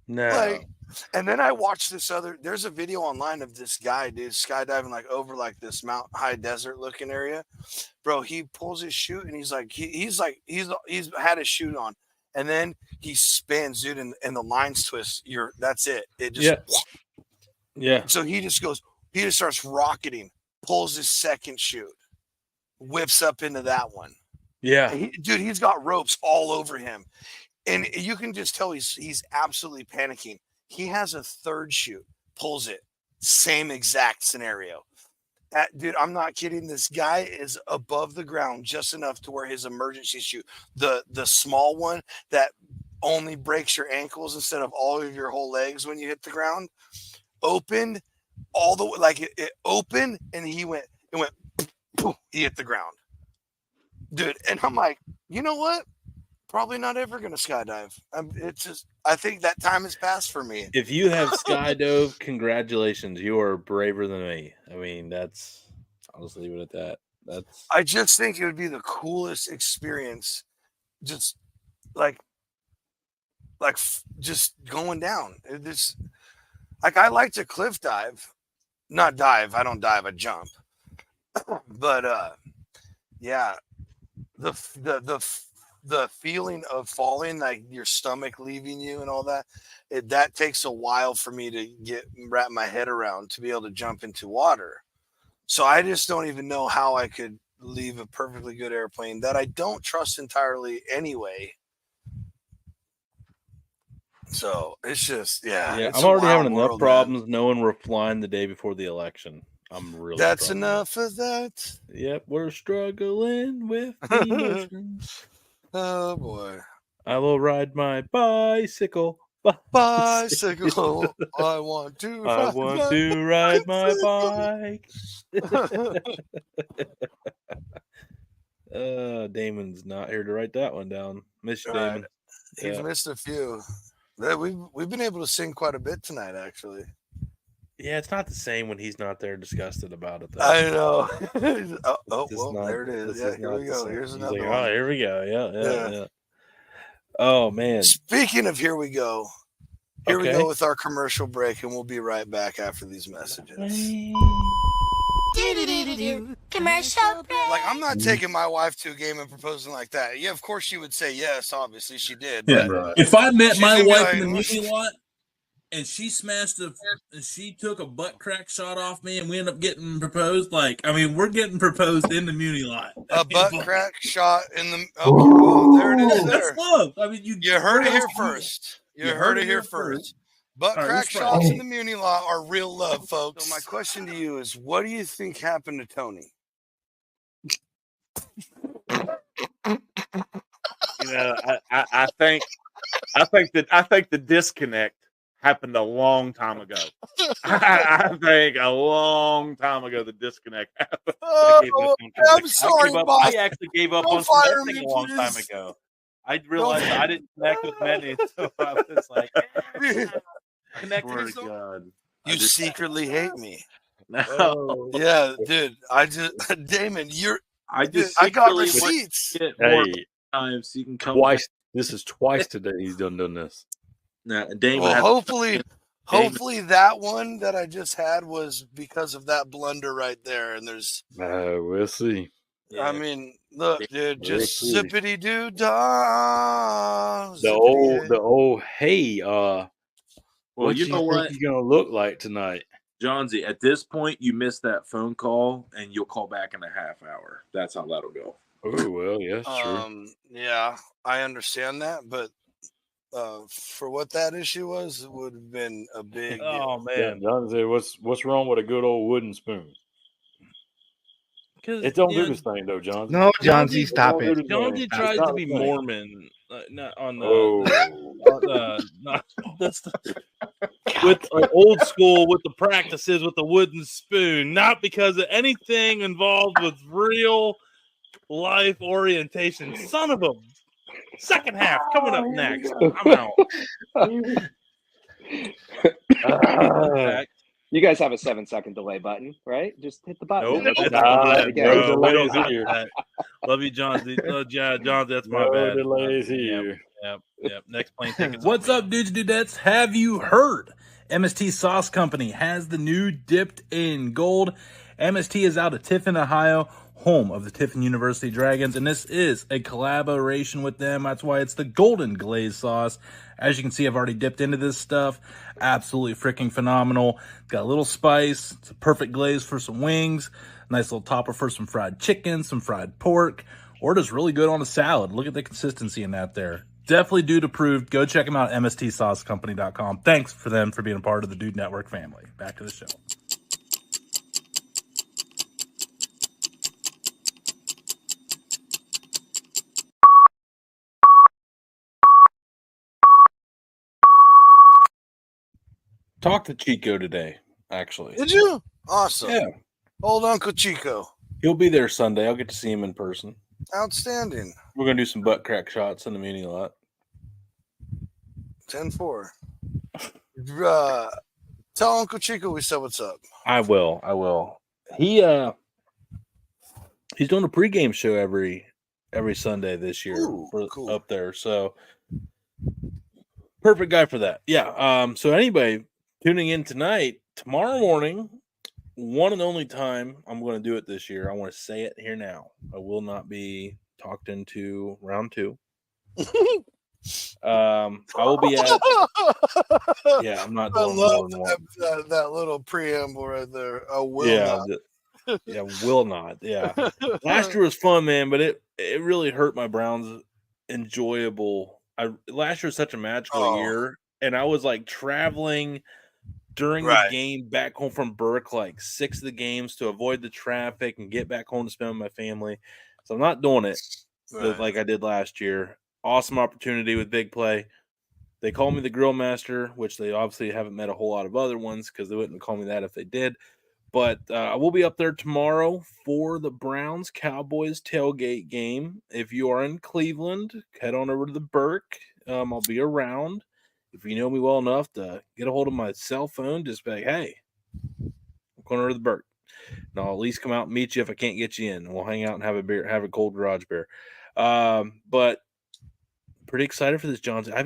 No. Like, and then I watched there's a video online of this guy, dude, skydiving like over like this mount high desert looking area. Bro, he pulls his chute and he's had his chute on, and then he spins, dude, and the lines twist. That's it. It just yeah. So he just starts rocketing, pulls his second chute, whips up into that one. Yeah. Dude, he's got ropes all over him. And you can just tell he's absolutely panicking. He has a third chute, pulls it, same exact scenario. Dude, I'm not kidding. This guy is above the ground just enough to where his emergency chute, the small one that only breaks your ankles instead of all of your whole legs when you hit the ground, opened all the way, like it opened, and he went, he hit the ground, dude. And I'm like, you know what? Probably not ever going to skydive. I think that time has passed for me. If you have skydove, congratulations. You are braver than me. I mean, I'll just leave it at that. I just think it would be the coolest experience. Just like just going down. Like I like to cliff dive, not dive. I don't dive, I jump. But yeah, the feeling of falling, like your stomach leaving you and all that, that takes a while for me to wrap my head around to be able to jump into water. So I just don't even know how I could leave a perfectly good airplane that I don't trust entirely anyway. So it's just, I'm already having enough problems knowing we're flying the day before the election. I'm really That's enough of that. Yep, we're struggling with emotions. Oh boy. I will ride my bicycle. Bicycle. I want to ride my bike. Damon's not here to write that one down. Miss you, Damon. He's missed a few. We've been able to sing quite a bit tonight, actually. Yeah, it's not the same when he's not there disgusted about it, though. I know. There it is. Yeah, here we go. Here's another one. Oh, here we go. Yeah. Oh, man. Speaking of here we go. Here we go with our commercial break, and we'll be right back after these messages. Commercial break. Like, I'm not taking my wife to a game and proposing like that. Yeah, of course she would say yes. Obviously, she did. Yeah. But if I met my wife like, in the movie lot and she she took a butt crack shot off me and we end up getting proposed, we're getting proposed in the Muni lot. A butt crack shot in the. Okay, well, there it is. That's love. You heard it here first. You heard it here first. Butt crack shots in the Muni lot are real love, folks. So my question to you is, what do you think happened to Tony? I think the disconnect happened a long time ago. I think a long time ago the disconnect happened. I'm sorry, I actually gave up on connecting a long time ago. I realized I didn't connect with many, so I was like, connecting with God. You secretly hate me. No. Yeah, dude. Damon, I got receipts. Hey, time, so you can come Twice. This is twice today he's done this. Now, Dame Well, has hopefully that one that I just had was because of that blunder right there. And there's, We'll see. I mean, look, dude, We'll just see. zippity doo dah. The old hey, Well, what you know think what, you gonna look like tonight? Johnsy, at this point, you missed that phone call, and you'll call back in a half hour. That's how that'll go. Oh well, yeah, that's true. Yeah, I understand that, but for what that issue was, it would have been a big Oh deal. Yeah, man, John said, "What's wrong with a good old wooden spoon?" because It don't do this thing though, John. No, Johnsy, stop it. Johnsy Stop tries it. to be Mormon, not on the, Oh, not that's with old school with the practices with the wooden spoon, not because of anything involved with real life orientation. Son of a second half coming up next. I'm out. You guys have a 7-second delay button, right? Just hit the button. Nope. Let's Nah, again. no we delays don't have here. that. Love you, John. Yeah, John, that's my No bad. delays here. Yep. Next plane tickets. What's up, dudes and dudettes? Have you heard? MST Sauce Company has the new Dipped in Gold. MST is out of Tiffin, Ohio, home of the Tiffin University Dragons, and this is a collaboration with them. That's why it's the Golden Glaze sauce. As you can see, I've already dipped into this stuff. Absolutely freaking phenomenal. It's got a little spice. It's a perfect glaze for some wings. Nice little topper for some fried chicken, some fried pork, or just really good on a salad. Look at the consistency in that there. Definitely dude approved. Go check them out at mstsaucecompany.com. Thanks for them for being a part of the Dude Network family. Back to the show. Talk to Chico today, actually. Did you? Awesome. Yeah. Old Uncle Chico. He'll be there Sunday. I'll get to see him in person. Outstanding. We're going to do some butt crack shots in the muni lot. 10-4. Tell Uncle Chico we said what's up. I will. He's doing a pregame show every Sunday this year. Ooh, cool. Up there. So perfect guy for that. Yeah. So anyway, tuning in tonight, tomorrow morning, one and only time I'm going to do it this year. I want to say it here now. I will not be talked into round 2. I will be at. Yeah, I'm not I doing love more than one. that little preamble right there. I will not. Will not. Yeah. Last year was fun, man, but it really hurt my Browns' enjoyable. Last year was such a magical year, and I was like traveling during the game back home from Burke, like 6 of the games to avoid the traffic and get back home to spend with my family. So I'm not doing it like I did last year. Awesome opportunity with Big Play. They call me the Grill Master, which they obviously haven't met a whole lot of other ones because they wouldn't call me that if they did. But I will be up there tomorrow for the Browns-Cowboys tailgate game. If you are in Cleveland, head on over to the Burke. I'll be around. If you know me well enough to get a hold of my cell phone, just be like, hey, I'm going over to the Burke. And I'll at least come out and meet you if I can't get you in. We'll hang out and have a beer, have a cold garage beer. But pretty excited for this, Johnson. I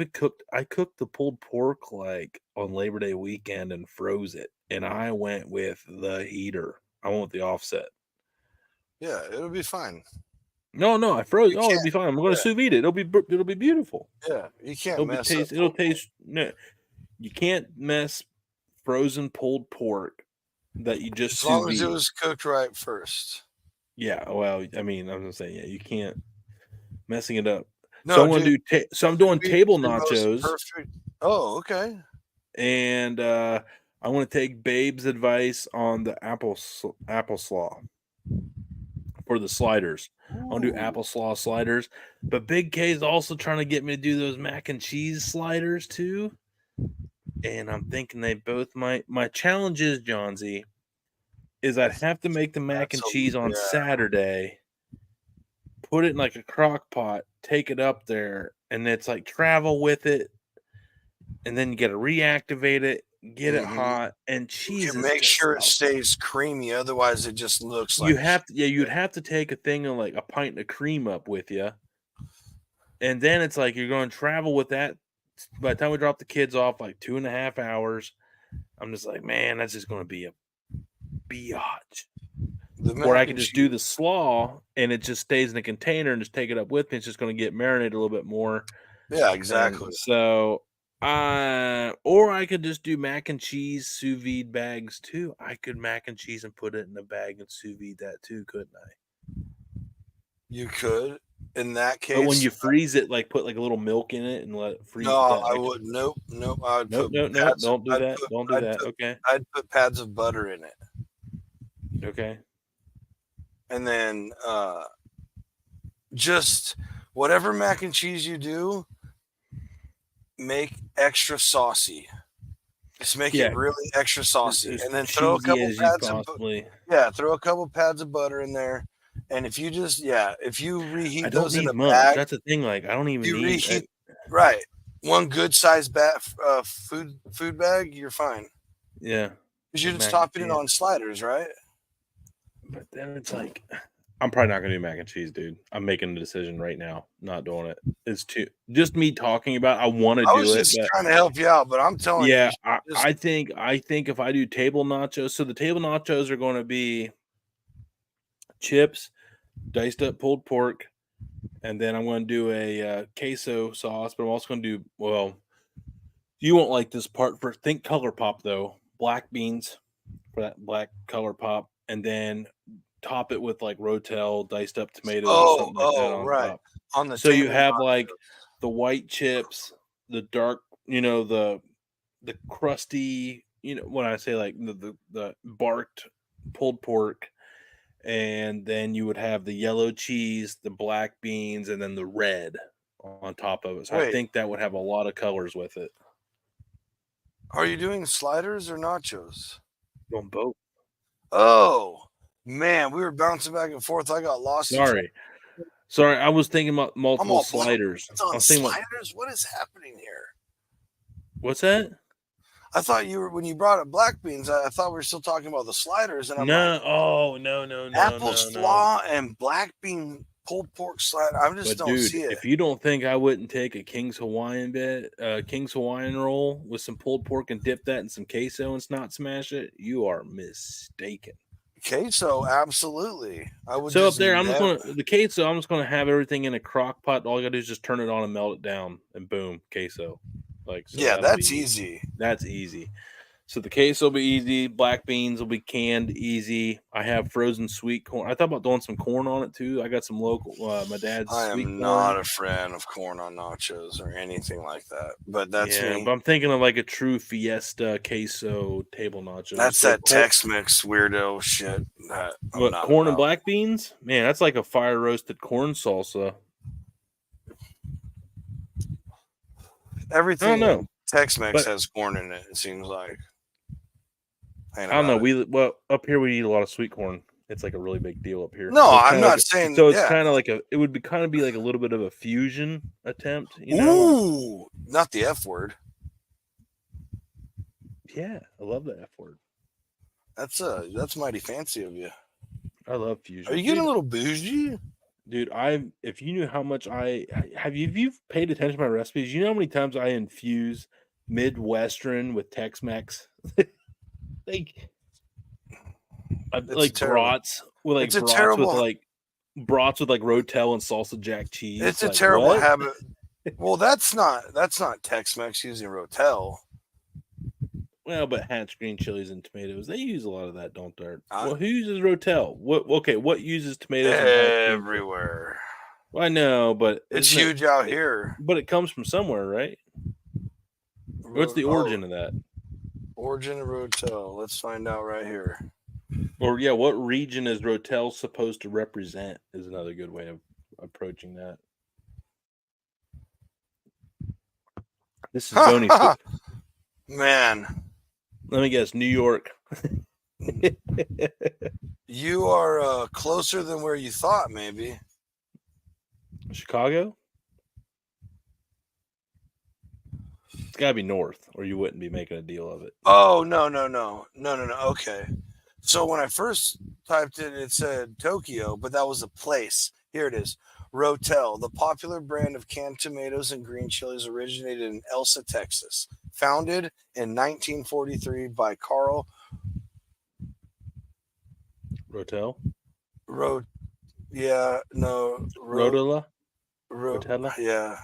cooked the pulled pork like on Labor Day weekend and froze it. And I went with the heater. I went with the offset. Yeah, it'll be fine. No, I froze. Oh, it'll be fine. I'm going to sous vide it. It'll be beautiful. Yeah, you can't It'll taste. No, you can't mess frozen pulled pork that you just as sous long vide. as it was cooked right first. Yeah, well, I mean, I'm gonna say, yeah, you can't messing it up. No, so I'm doing table nachos. Perfect. Oh, okay. And I want to take Babe's advice on the apple slaw for the sliders. I want to do apple slaw sliders, but Big K is also trying to get me to do those mac and cheese sliders too. And I'm thinking they both might. My challenge is, Johnsy, is I'd have to make the mac and cheese on Saturday, put it in like a crock pot, take it up there, and it's like travel with it, and then you got to reactivate it, get it hot, and cheese. You make sure it stays creamy, otherwise it just looks like you'd have to take a thing of like a pint of cream up with you, And then it's like you're going to travel with that. By the time we drop the kids off, like 2.5 hours, I'm just like, man, that's just going to be a biatch. Or I could just do the slaw and it just stays in a container and just take it up with me. It's just going to get marinated a little bit more. Yeah, exactly. And so, or I could just do mac and cheese sous vide bags too. I could mac and cheese and put it in a bag and sous vide that too, couldn't I? You could. In that case, but when you freeze it, like put like a little milk in it and let it freeze. No, I would. Nope. I would nope. Don't do that. Don't do that. Okay. I'd put pads of butter in it. Okay. And then just whatever mac and cheese you do, make extra saucy. Just make it really extra saucy, and then throw a couple pads of throw a couple pads of butter in there. And if you just if you reheat those in a bag, that's the thing. Like I don't even need reheat. Right, one good sized food bag, you're fine. Yeah, because you're just topping it on sliders, right? But then it's like, I'm probably not gonna do mac and cheese, dude. I'm making a decision right now, not doing it. It's just me talking about. I want to do it. I was just trying to help you out, but I'm telling you. Yeah, I think if I do table nachos, so the table nachos are going to be chips, diced up pulled pork, and then I'm going to do a queso sauce. But I'm also going to do you won't like this part. Think color pop though, black beans for that black color pop. And then top it with like Rotel, diced up tomatoes, or something like that on top. On the so you have like the white chips, the dark, the crusty, when I say like the barked pulled pork, and then you would have the yellow cheese, the black beans, and then the red on top of it. So I think that would have a lot of colors with it. Are you doing sliders or nachos? On both. Oh man, we were bouncing back and forth. I got lost. Sorry, I was thinking about multiple sliders. Sliders? What is happening here? What's that? I thought you were when you brought up black beans. I thought we were still talking about the sliders. And I'm no. Apple slaw and black bean pulled pork slider. I just don't see it. If you don't think I wouldn't take a King's Hawaiian roll with some pulled pork and dip that in some queso and not smash it, you are mistaken. Queso, absolutely. I would. So up there, I'm just gonna have everything in a crock pot. All you gotta do is just turn it on and melt it down, and boom, queso. That's easy. That's easy. So the queso will be easy. Black beans will be canned easy. I have frozen sweet corn. I thought about doing some corn on it too. I got some local. My dad's. I am not a fan of corn on nachos or anything like that. But that's me. But I'm thinking of like a true fiesta queso table nachos. That's that Tex-Mex weirdo shit. What, corn and black beans? Man, that's like a fire roasted corn salsa. Everything. I don't know. Tex-Mex has corn in it. It seems like. I don't know. Up here we eat a lot of sweet corn. It's like a really big deal up here. No, so I'm not saying. So it's kind of like it would be kind of be like a little bit of a fusion attempt. Ooh, not the F word. Yeah, I love the F word. That's mighty fancy of you. I love fusion. Are you getting a little bougie? Dude, if you knew how much if you've paid attention to my recipes, you know how many times I infuse Midwestern with Tex-Mex. brats with Rotel and salsa jack cheese. It's a terrible habit. Well, that's not Tex-Mex using Rotel. Well, but Hatch green chilies and tomatoes, they use a lot of that, don't they? Well, who uses Rotel? What uses tomatoes? Everywhere. Well, I know, but it's huge out here. But it comes from somewhere, right? What's the origin of that? Origin of Rotel. Let's find out right here. Or what region is Rotel supposed to represent is another good way of approaching that. This is Boney. Man. Let me guess, New York. You are closer than where you thought, maybe. Chicago? It's got to be north, or you wouldn't be making a deal of it. Oh, no. Okay. So when I first typed it, it said Tokyo, but that was a place. Here it is. Rotel, the popular brand of canned tomatoes and green chilies, originated in Elsa, Texas. Founded in 1943 by Carl Rotel? Ro. Yeah, no. Rotella? Ro, Rotella? yeah.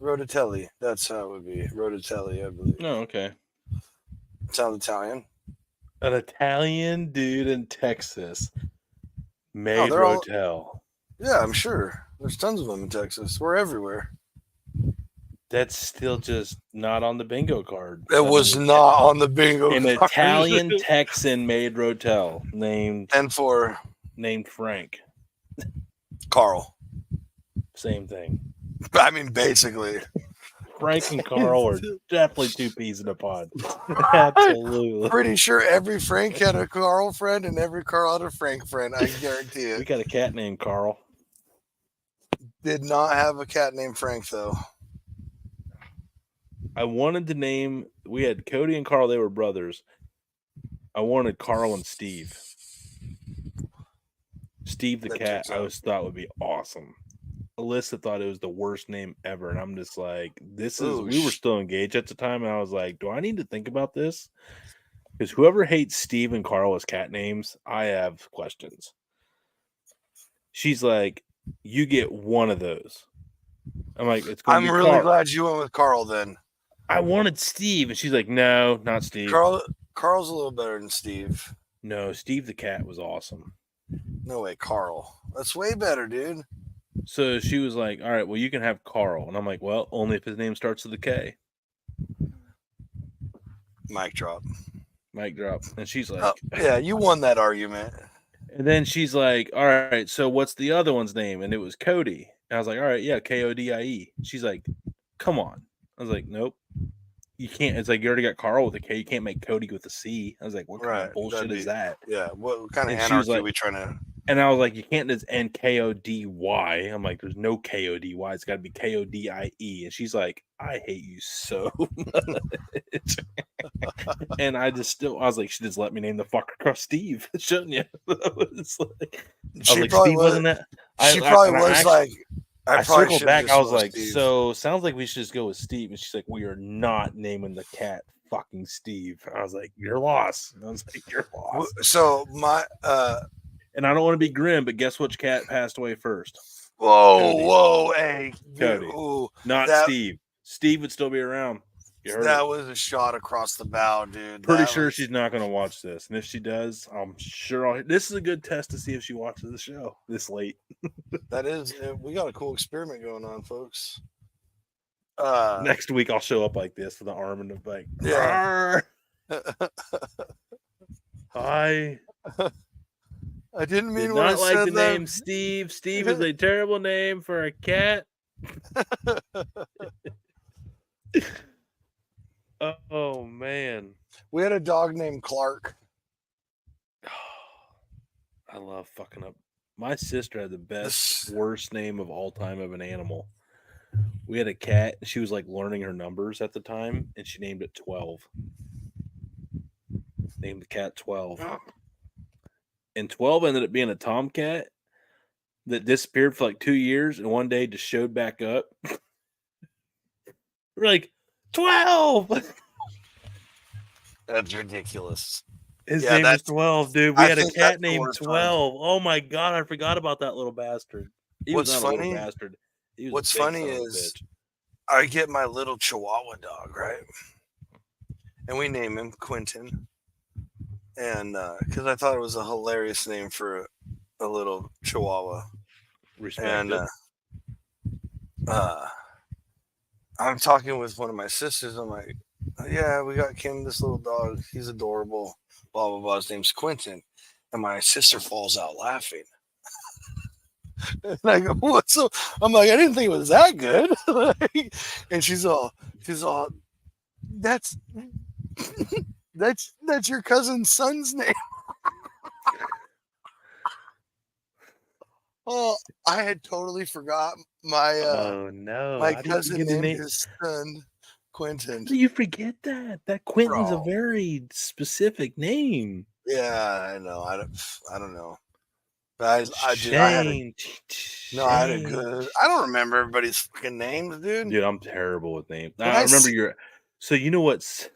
Rodatelli. That's how it would be. Rodatelli, I believe. No, okay. Sounds Italian. An Italian dude in Texas made they're all- Rotel. Yeah, I'm sure. There's tons of them in Texas. We're everywhere. That's still just not on the bingo card. It was not on the bingo An card. Italian Texan made Rotel named Frank. Carl. Same thing. I mean, basically. Frank and Carl are definitely two peas in a pod. Absolutely. Pretty sure every Frank had a Carl friend and every Carl had a Frank friend. I guarantee We it. got a cat named Carl. Did not have a cat named Frank, though. I wanted to name, we had Cody and Carl, they were brothers. I wanted Carl and Steve. Steve the That cat, checks I out. always thought would be awesome. Alyssa thought it was the worst name ever, and I'm just like, we were still engaged at the time, and I was like, do I need to think about this? Because whoever hates Steve and Carl as cat names, I have questions. She's like, you get one of those. I'm like, it's going to be I'm really Carl. glad you went with Carl then. I wanted Steve, and she's like, no, not Steve. Carl's a little better than Steve. No, Steve the cat was awesome. No way, Carl. That's way better, dude. So she was like, all right, well, you can have Carl. And I'm like, well, only if his name starts with a K. Mic drop. Mic drop. And she's like, Oh, yeah, you won that argument. And then she's like, all right, so what's the other one's name? And it was Cody. And I was like, all right, yeah, Kodie. She's like, come on. I was like, nope. You can't. It's like you already got Carl with a K. You can't make Cody with a C. I was like, what kind of bullshit is that? Yeah, what kind of And she anarchy was like- are we trying to... And I was like, you can't just end Koddy. I'm like, there's no Koddy. It's got to be Kodie. And she's like, I hate you so much. And I was like, she just let me name the fucker across Steve, shouldn't you? She probably wasn't that. She probably was like... I probably circled should've back. just I was went like, Steve. so sounds like we should just go with Steve. And she's like, we are not naming the cat fucking Steve. I was like, you're lost. And I was like, you're lost. So And I don't want to be grim, but guess which cat passed away first? Whoa, hey, Cody. Ooh, Not that- Steve. Steve would still be around. You heard that it. was a shot across the bow, dude. Pretty That sure was- she's not going to watch this, and if she does, I'm sure this is a good test to see if she watches the show this late. That is, we got a cool experiment going on, folks. Next week, I'll show up like this with an arm in the back. Yeah. Hi. I didn't mean Did what I not like said the there. name Steve. Steve is a terrible name for a cat. Oh man, We had a dog named Clark. I love fucking up. My sister had the best, worst name of all time of an animal. We had a cat. She was like learning her numbers at the time, and she named it 12. Named the cat 12. And 12 ended up being a tomcat that disappeared for like 2 years, and one day just showed back up. We're like, 12! That's ridiculous. His Yeah, name was that's- 12, dude. We I had a think cat that's the named worst one. 12. Oh my god, I forgot about that little bastard. He What's was not a funny- little bastard. He was a What's big funny son of a is bitch. I get my little Chihuahua dog, right? And we name him Quentin. And because I thought it was a hilarious name for a little Chihuahua. Respect And it. I'm talking with one of my sisters. I'm like, yeah, we got Kim, this little dog. He's adorable. Blah, blah, blah. His name's Quentin. And my sister falls out laughing. And I go, what's up? I'm like, I didn't think it was that good. And she's all, that's your cousin's son's name. Oh, I had totally forgot my Oh no. my How did you cousin get his named name? his son Quentin. How do you forget that? That Quentin's a Bro. very specific name. Yeah, I know. I don't know. But I had a good. I don't remember everybody's fucking names, dude. Dude, I'm terrible with names. When I I remember see- So you know what's.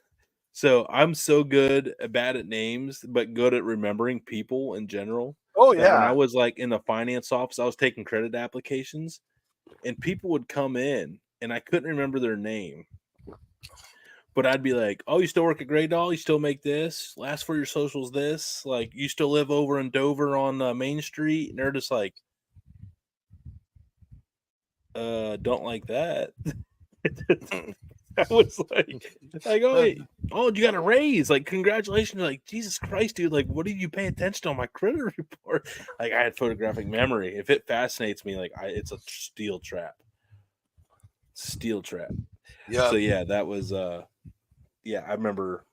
So I'm so bad at names, but good at remembering people in general. Oh That when I yeah. was like in the finance office, I was taking credit applications, and people would come in, and I couldn't remember their name. But I'd be like, "Oh, you still work at Grey Doll? You still make this? Last for your socials this? Like, you still live over in Dover on Main Street?" And they're just like, don't like that." I was like, "Oh, wait. Oh, you got a raise? Like, congratulations!" Like, Jesus Christ, dude! Like, what did you pay attention to on my credit report? Like, I had photographic memory. If it fascinates me, like, it's a steel trap. Steel trap. Yeah. So yeah, that was yeah. I remember.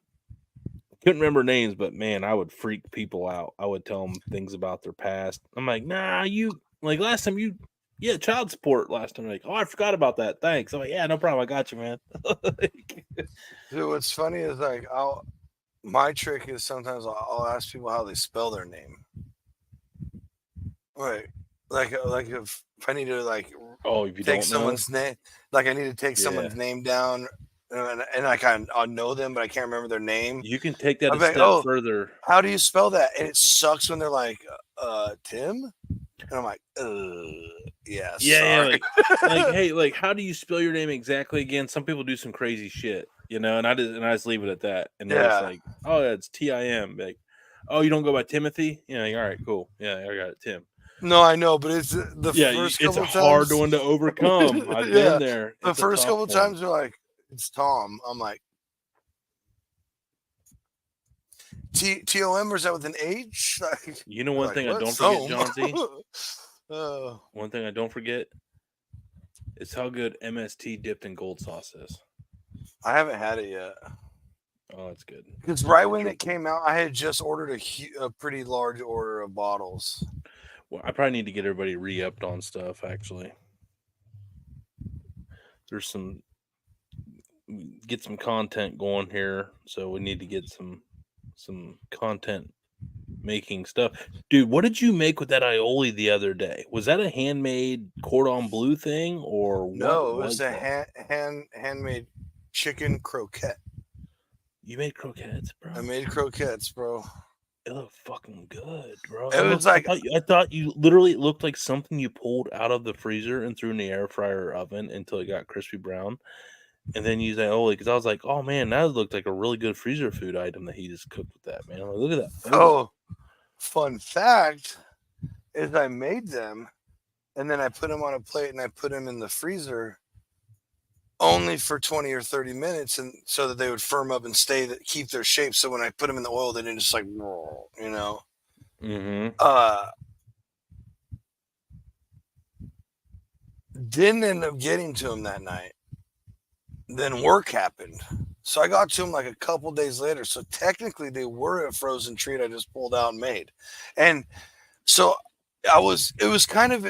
Couldn't remember names, but man, I would freak people out. I would tell them things about their past. I'm like, nah, you like last time you, yeah, child support last time. Like, oh, I forgot about that. Thanks. I'm like, yeah, no problem. I got you, man. Dude, what's funny is like my trick is sometimes I'll ask people how they spell their name. Right. Like if I need to like Oh, if you take don't know, someone's name, like I need to take Yeah. someone's name down, and I'll know them, but I can't remember their name. you can take that I'm a like, step "Oh, further. how do you spell that?" And it sucks when they're like, Tim, and I'm like, yeah, Yeah, sorry. like, hey, like, how do you spell your name exactly again? Some people do some crazy shit, you know, and I just leave it at that. And they're just Yeah. like, oh, yeah, it's Tim. Like, oh, you don't go by Timothy? Yeah, like, all right, cool. Yeah, I got it, Tim. No, I know, but it's the first It's couple a hard times. one to overcome. I've Yeah, been there. the It's a first tough couple one. times they're like, it's Tom. I'm like, Tom, or is that with an H? Like, You know one like, thing I what? don't forget, Tom? John Z? Oh, One thing I don't forget is how good MST dipped in gold sauce is. I haven't had it yet. Oh, it's good. Because right when it came out, I had just ordered a pretty large order of bottles. Well, I probably need to get everybody re-upped on stuff, actually. There's get some content going here, so we need to get some content making stuff. Dude, what did you make with that aioli the other day? Was that a handmade cordon bleu thing, or what? No, it was a that? handmade chicken croquette. You made croquettes, bro. I made croquettes, bro. It looked fucking good, bro. It was like I thought you literally it looked like something you pulled out of the freezer and threw in the air fryer or oven until it got crispy brown. And then you say, "Oh," because I was like, "Oh man, that looked like a really good freezer food item that he just cooked with that, man." Like, look at that. Oh, fun fact is I made them, and then I put them on a plate and I put them in the freezer only for 20 or 30 minutes, and so that they would firm up and keep their shape. So when I put them in the oil, they didn't just like, you know. Mm-hmm. Didn't end up getting to them that night. Then work happened. So I got to them like a couple days later. So technically they were a frozen treat I just pulled out and made. And so it was kind of,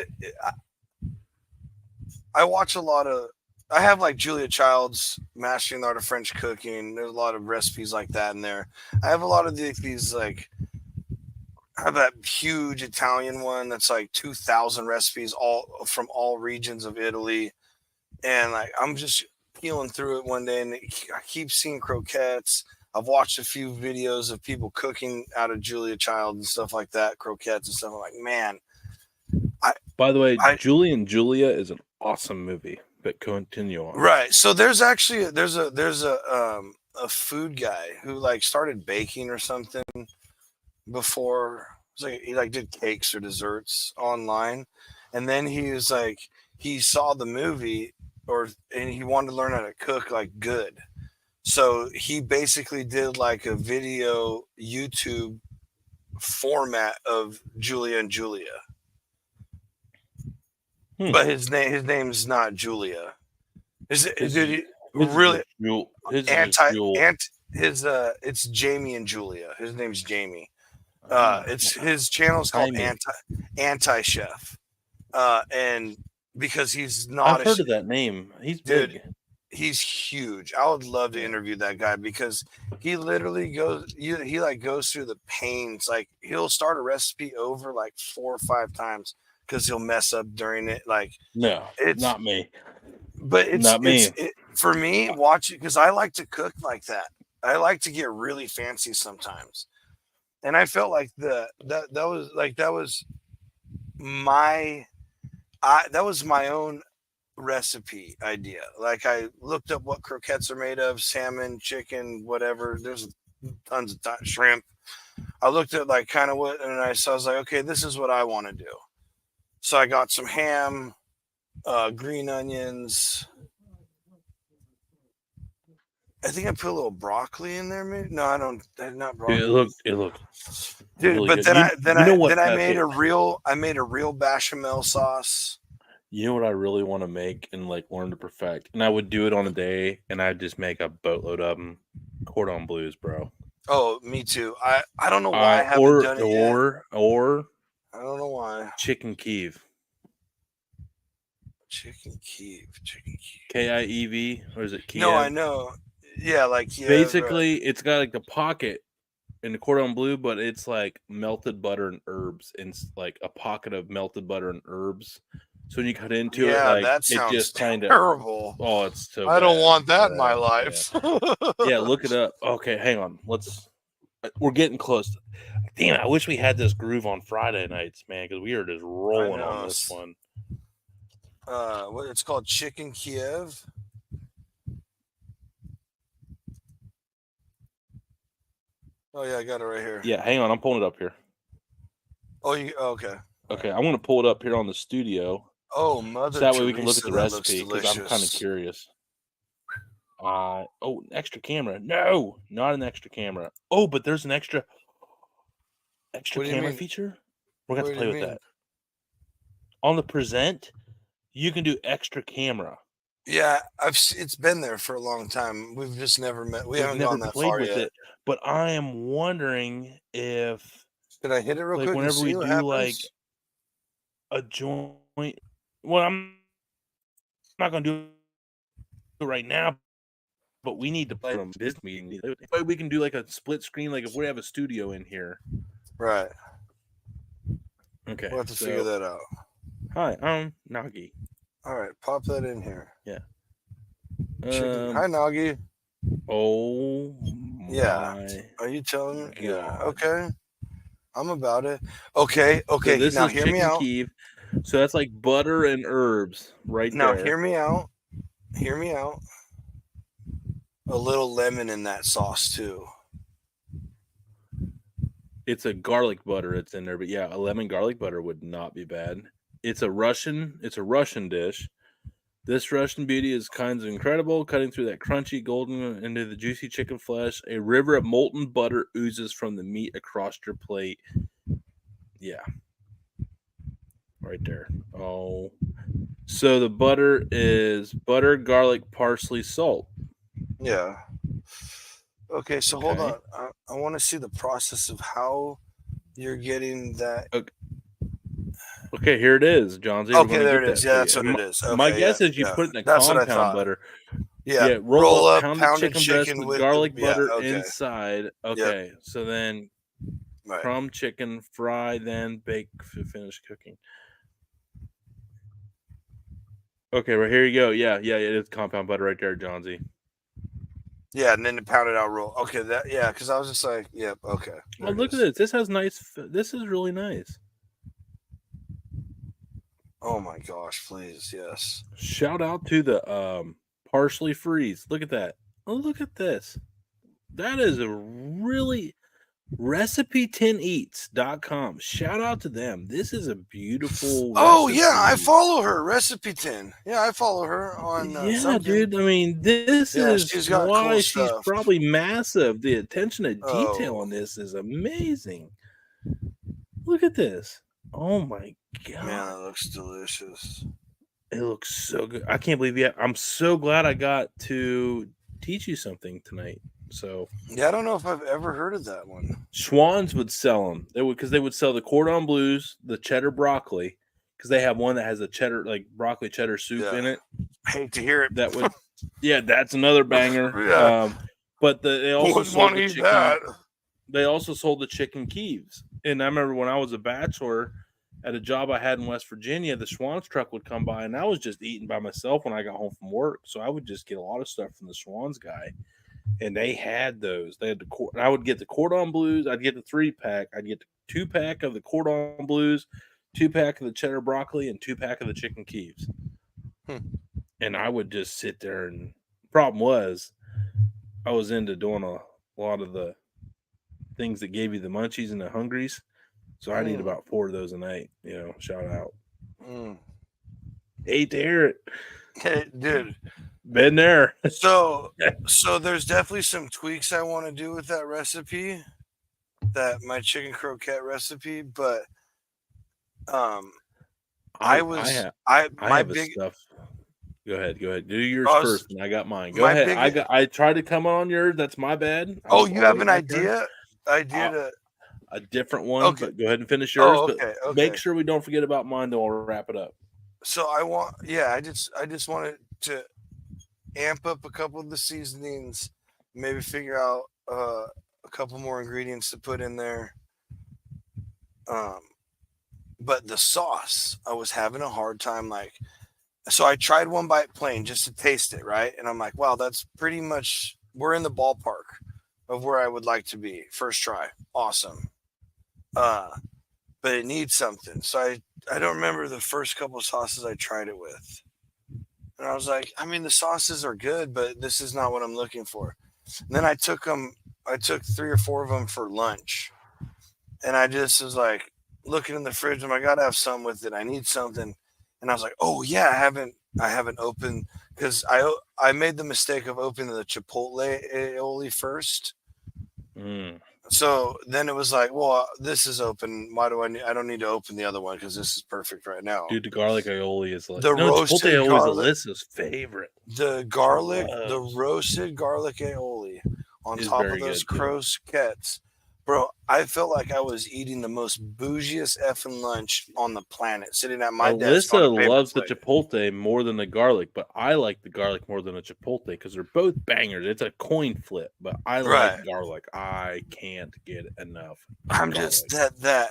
I watch a lot of, I have like Julia Child's Mastering the Art of French Cooking. There's a lot of recipes like that in there. I have a lot of these like, I have that huge Italian one that's like 2,000 recipes all from all regions of Italy. And like, I'm just peeling through it one day and I keep seeing croquettes. I've watched a few videos of people cooking out of Julia Child and stuff like that, croquettes and stuff. I'm like, man. By the way, Julie and Julia is an awesome movie, but continue on. Right. So there's actually there's a food guy who like started baking or something before. It was like he like did cakes or desserts online, and then he was like he saw the movie and he wanted to learn how to cook like good. So he basically did like a video YouTube format of Julia and Julia. But his name's not Julia. It's Jamie and Julia. His name's Jamie. His channel's called Anti Chef. And because he's not I've heard of that name. He's dude, big. he's huge. I would love to interview that guy because he literally goes through the pains. Like he'll start a recipe over like 4 or 5 times because he'll mess up during it. Like No, it's not me. But it's Not me. For me, watching, because I like to cook like that. I like to get really fancy sometimes, and I felt like that was my own recipe idea. Like I looked up what croquettes are made of, salmon, chicken, whatever. There's tons of shrimp. I looked at like kind of what, and I was like, okay, this is what I want to do. So I got some ham, green onions. I think I put a little broccoli in there. Maybe no, I don't. Not broccoli. It looked. Dude, really but good. then I made a real bechamel sauce. You know what I really want to make and like learn to perfect, and I would do it on a day, and I'd just make a boatload of them. Cordon bleus, bro. Oh, me too. I don't know why I haven't done it yet. Or I don't know why. chicken Kiev. Chicken Kiev. Kiev, or is it Kiev? No, I know. Yeah, like basically, it's got like the pocket in the cordon bleu, but it's like melted butter and herbs, and like a pocket of melted butter and herbs. So when you cut into it, like that sounds it just kind of terrible. Oh, it's so. I don't bad. want that in my life. Yeah, look it up. Okay, hang on. We're getting close. Damn, I wish we had this groove on Friday nights, man, because we are just rolling on this one. What it's called, chicken Kiev. Oh yeah, I got it right here. Yeah, hang on, I'm pulling it up here. Okay. Okay, I'm gonna pull it up here on the studio. Oh, mother! So that way we can look at the recipe because I'm kind of curious. Extra camera? No, not an extra camera. Oh, but there's an extra camera feature. We're gonna have to play with that. On the present, you can do extra camera. Yeah, it's been there for a long time. We've just never met. We haven't gone that far yet. It, but I am wondering if Did I hit it real quick? Whenever we do like a joint, well, I'm not gonna do it right now. But we need to play from this meeting. We can do like a split screen, like if we have a studio in here. Right. Okay. We'll have to figure that out. Hi, I'm Nagi. All right, pop that in here. Yeah. Hi, Nagi. Oh. Yeah. Are you telling me? God. Yeah. Okay. I'm about it. Okay. Okay. So this now is hear me out. Kiev. So that's like butter and herbs right now, there. Now hear me out. Hear me out. A little lemon in that sauce too. It's a garlic butter it's in there, but yeah, a lemon garlic butter would not be bad. It's a Russian dish. This Russian beauty is kind of incredible, cutting through that crunchy golden into the juicy chicken flesh. A river of molten butter oozes from the meat across your plate. Yeah. Right there. Oh. So the butter is butter, garlic, parsley, salt. Yeah. Okay, so hold on. I want to see the process of how you're getting that. Okay, here it is, John. Okay, there it is. Yeah, that's what it is. Okay, my guess is you put it in a compound butter. Yeah, roll up pounded chicken breast with garlic butter inside. Okay, yep. So then crumb chicken, fry, then bake, finish cooking. Okay, well, here you go. Yeah, it is compound butter right there, Johnsy. Yeah, and then the pounded out roll. Okay, because I was just like, yep, okay. Oh, look at this. This has nice. This is really nice. Oh my gosh, please, yes. Shout out to the parsley freeze. Look at that. Oh, look at this. That is a really recipe10eats.com. Shout out to them. This is a beautiful recipe. Yeah, I follow her, Recipe 10. Yeah, I follow her on something. Dude. I mean, this is why cool she's probably massive. The attention to detail on this is amazing. Look at this. Oh my god. Man, that looks delicious. It looks so good. I can't believe I'm so glad I got to teach you something tonight. So yeah, I don't know if I've ever heard of that one. Schwann's would sell them. They would sell the cordon bleus, the cheddar broccoli, because they have one that has a cheddar, like broccoli cheddar soup in it. I hate to hear it. That would Yeah, that's another banger. Yeah. But they also Wouldn't sold want the to eat chicken. that. They also sold the chicken Keeves. And I remember when I was a bachelor at a job I had in West Virginia, the Schwann's truck would come by, and I was just eating by myself when I got home from work. So I would just get a lot of stuff from the Schwann's guy. And they had those. They had I would get the cordon blues. I'd get the 3-pack. I'd get the 2-pack of the cordon blues, 2-pack of the cheddar broccoli, and 2-pack of the chicken Keeves. And I would just sit there. And problem was, I was into doing a lot of the things that gave you the munchies and the hungries. So I'd eat about 4 of those a night. Shout out. Hate to hear it. Hey, dude. Been there. So there's definitely some tweaks I want to do with that recipe, my chicken croquette recipe, but my big stuff. Go ahead. Do yours first, and I got mine. Go ahead. I tried to come on yours. That's my bad. You have an idea? A different one, Okay. but go ahead and finish yours. Okay. But make sure we don't forget about mine, then we'll wrap it up. So I just wanted to amp up a couple of the seasonings, maybe figure out a couple more ingredients to put in there. But the sauce, I was having a hard time. So I tried one bite plain just to taste it, right? And I'm like, wow, that's pretty much, we're in the ballpark of where I would like to be. First try, awesome. But it needs something. So I don't remember the first couple of sauces I tried it with. And I was like, I mean, the sauces are good, but this is not what I'm looking for. And then I took 3 or 4 of them for lunch. And I just was like looking in the fridge. I got to have something with it. I need something. And I was like, oh yeah, I haven't opened, because I made the mistake of opening the Chipotle aioli first. So then it was like, well, this is open. Why do I don't need to open the other one, because this is perfect right now. Dude, the garlic aioli is roasted Chipotle garlic. is Alyssa's favorite. The roasted garlic aioli on top of those croquettes. Bro, I felt like I was eating the most bougiest effing lunch on the planet, sitting at my desk. Alyssa loves the Chipotle more than the garlic, but I like the garlic more than the Chipotle because they're both bangers. It's a coin flip, but I like garlic. I can't get enough. I'm garlic. Just that.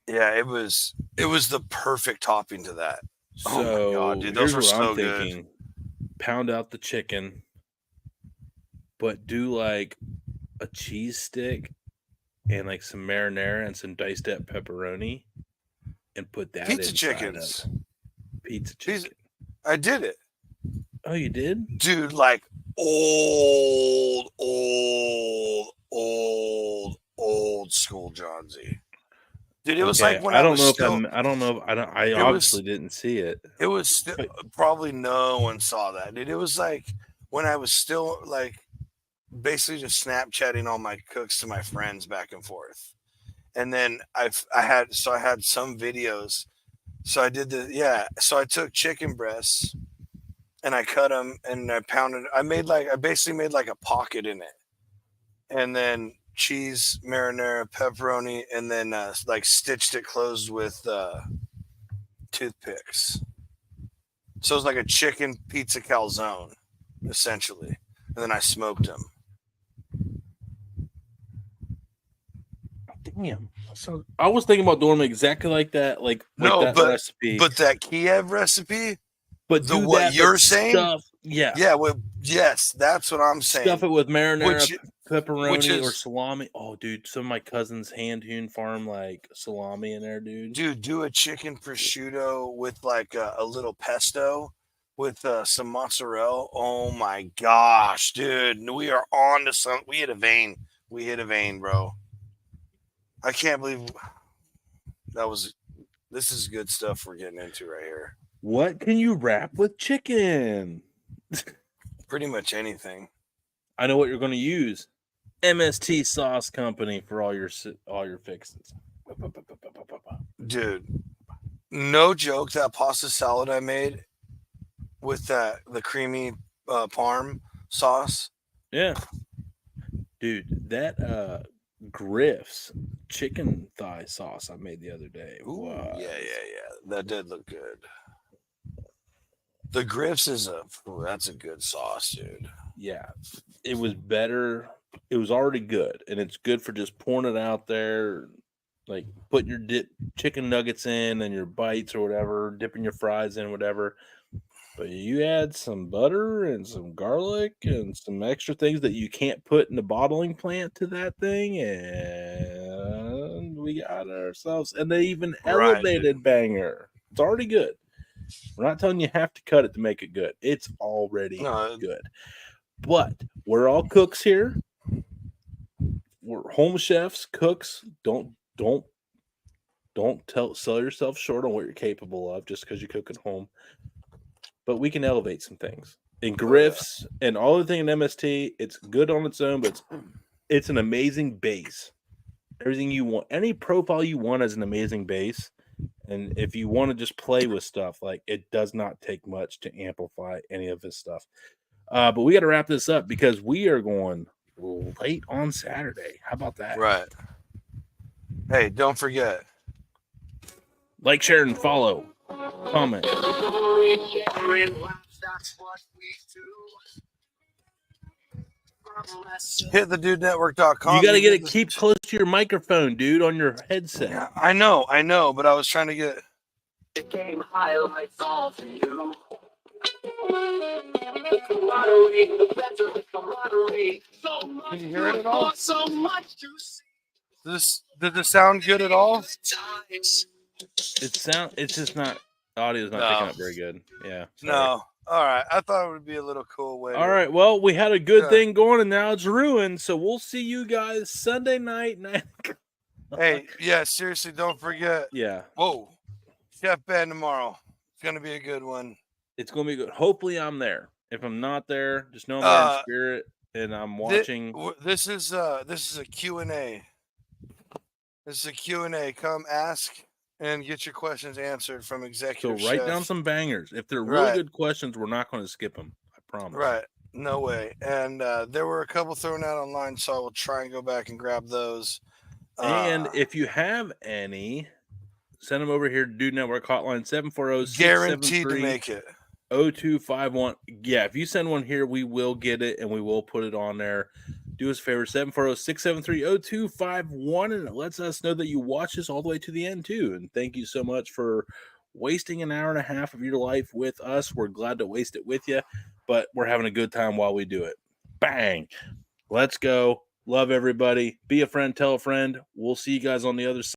Yeah, it was the perfect topping to that. So, oh my God, dude, those were so good. Pound out the chicken, but do like a cheese stick and like some marinara and some diced up pepperoni, and put that pizza chickens. Pizza chicken. I did it. Oh, you did, dude? Like old school John Z. Dude, it was like when I obviously didn't see it. It was probably no one saw that, dude. It was like when I was still like basically just Snapchatting all my cooks to my friends back and forth. And then I had some videos. So I did so I took chicken breasts and I cut them and I pounded. I basically made like a pocket in it. And then cheese, marinara, pepperoni, and then like stitched it closed with toothpicks. So it was like a chicken pizza calzone, essentially. And then I smoked them. Damn. So I was thinking about doing them exactly like that, recipe. But that Kiev recipe, but what you're saying, stuff, yes, that's what I'm saying. Stuff it with marinara, pepperoni, or salami. Oh, dude, some of my cousin's hand-hewn farm like salami in there, dude. Dude, do a chicken prosciutto with like a little pesto with some mozzarella. Oh my gosh, dude, we are on to something. We hit a vein. We hit a vein, bro. I can't believe this is good stuff we're getting into right here. What can you wrap with chicken? Pretty much anything. I know what you're going to use. MST Sauce Company for all your fixes. Dude, no joke, that pasta salad I made with the creamy parm sauce. Yeah. Dude, that Griff's chicken thigh sauce I made the other day. Ooh, yeah. That did look good. The Griff's is that's a good sauce, dude. Yeah, it was better. It was already good, and it's good for just pouring it out there, like putting your chicken nuggets in and your bites or whatever, dipping your fries in, whatever. But you add some butter and some garlic and some extra things that you can't put in the bottling plant to that thing, and we got ourselves an even Right, elevated dude. banger. It's already good. We're not telling you have to cut it to make it good. It's already No, good. But we're all cooks here. We're home chefs, cooks. Don't sell yourself short on what you're capable of just because you cook at home. But we can elevate some things. And Griff's and all the thing in MST, it's good on its own, but it's an amazing base. Everything you want, any profile you want is an amazing base. And if you want to just play with stuff, like it does not take much to amplify any of this stuff. But we got to wrap this up because we are going late on Saturday. How about that? right. Hey, don't forget. Like, share, and follow. Comment. Hit thedudenetwork.com. You got to get it. Keep close to your microphone, dude, on your headset. Yeah, I know, but I was trying to get. The game highlights all for you. Can you hear it at all? So much to see. Did this sound good at all? It's just not. Audio's not picking up very good. Yeah. Sorry. No. All right. I thought it would be a little cool way. All right. Well, we had a good thing going, and now it's ruined. So we'll see you guys Sunday night. Hey, yeah. Seriously, don't forget. Yeah. Whoa, Chef Ben tomorrow. It's gonna be a good one. It's gonna be good. Hopefully, I'm there. If I'm not there, just know I'm there in spirit, and I'm watching. This is a Q&A. This is a Q&A. Come ask and get your questions answered from executive. So write chef. down some bangers. If they're really good questions, we're not going to skip them. I promise. Right. No way. And there were a couple thrown out online, so I will try and go back and grab those. And if you have any, send them over here to Dude Network Hotline 740 guaranteed to make it. 0251. Yeah, if you send one here, we will get it and we will put it on there. Do us a favor, 740-673-0251, and it lets us know that you watch us all the way to the end too. And thank you so much for wasting an hour and a half of your life with us. We're glad to waste it with you, but we're having a good time while we do it. Bang. Let's go. Love everybody. Be a friend, tell a friend. We'll see you guys on the other side.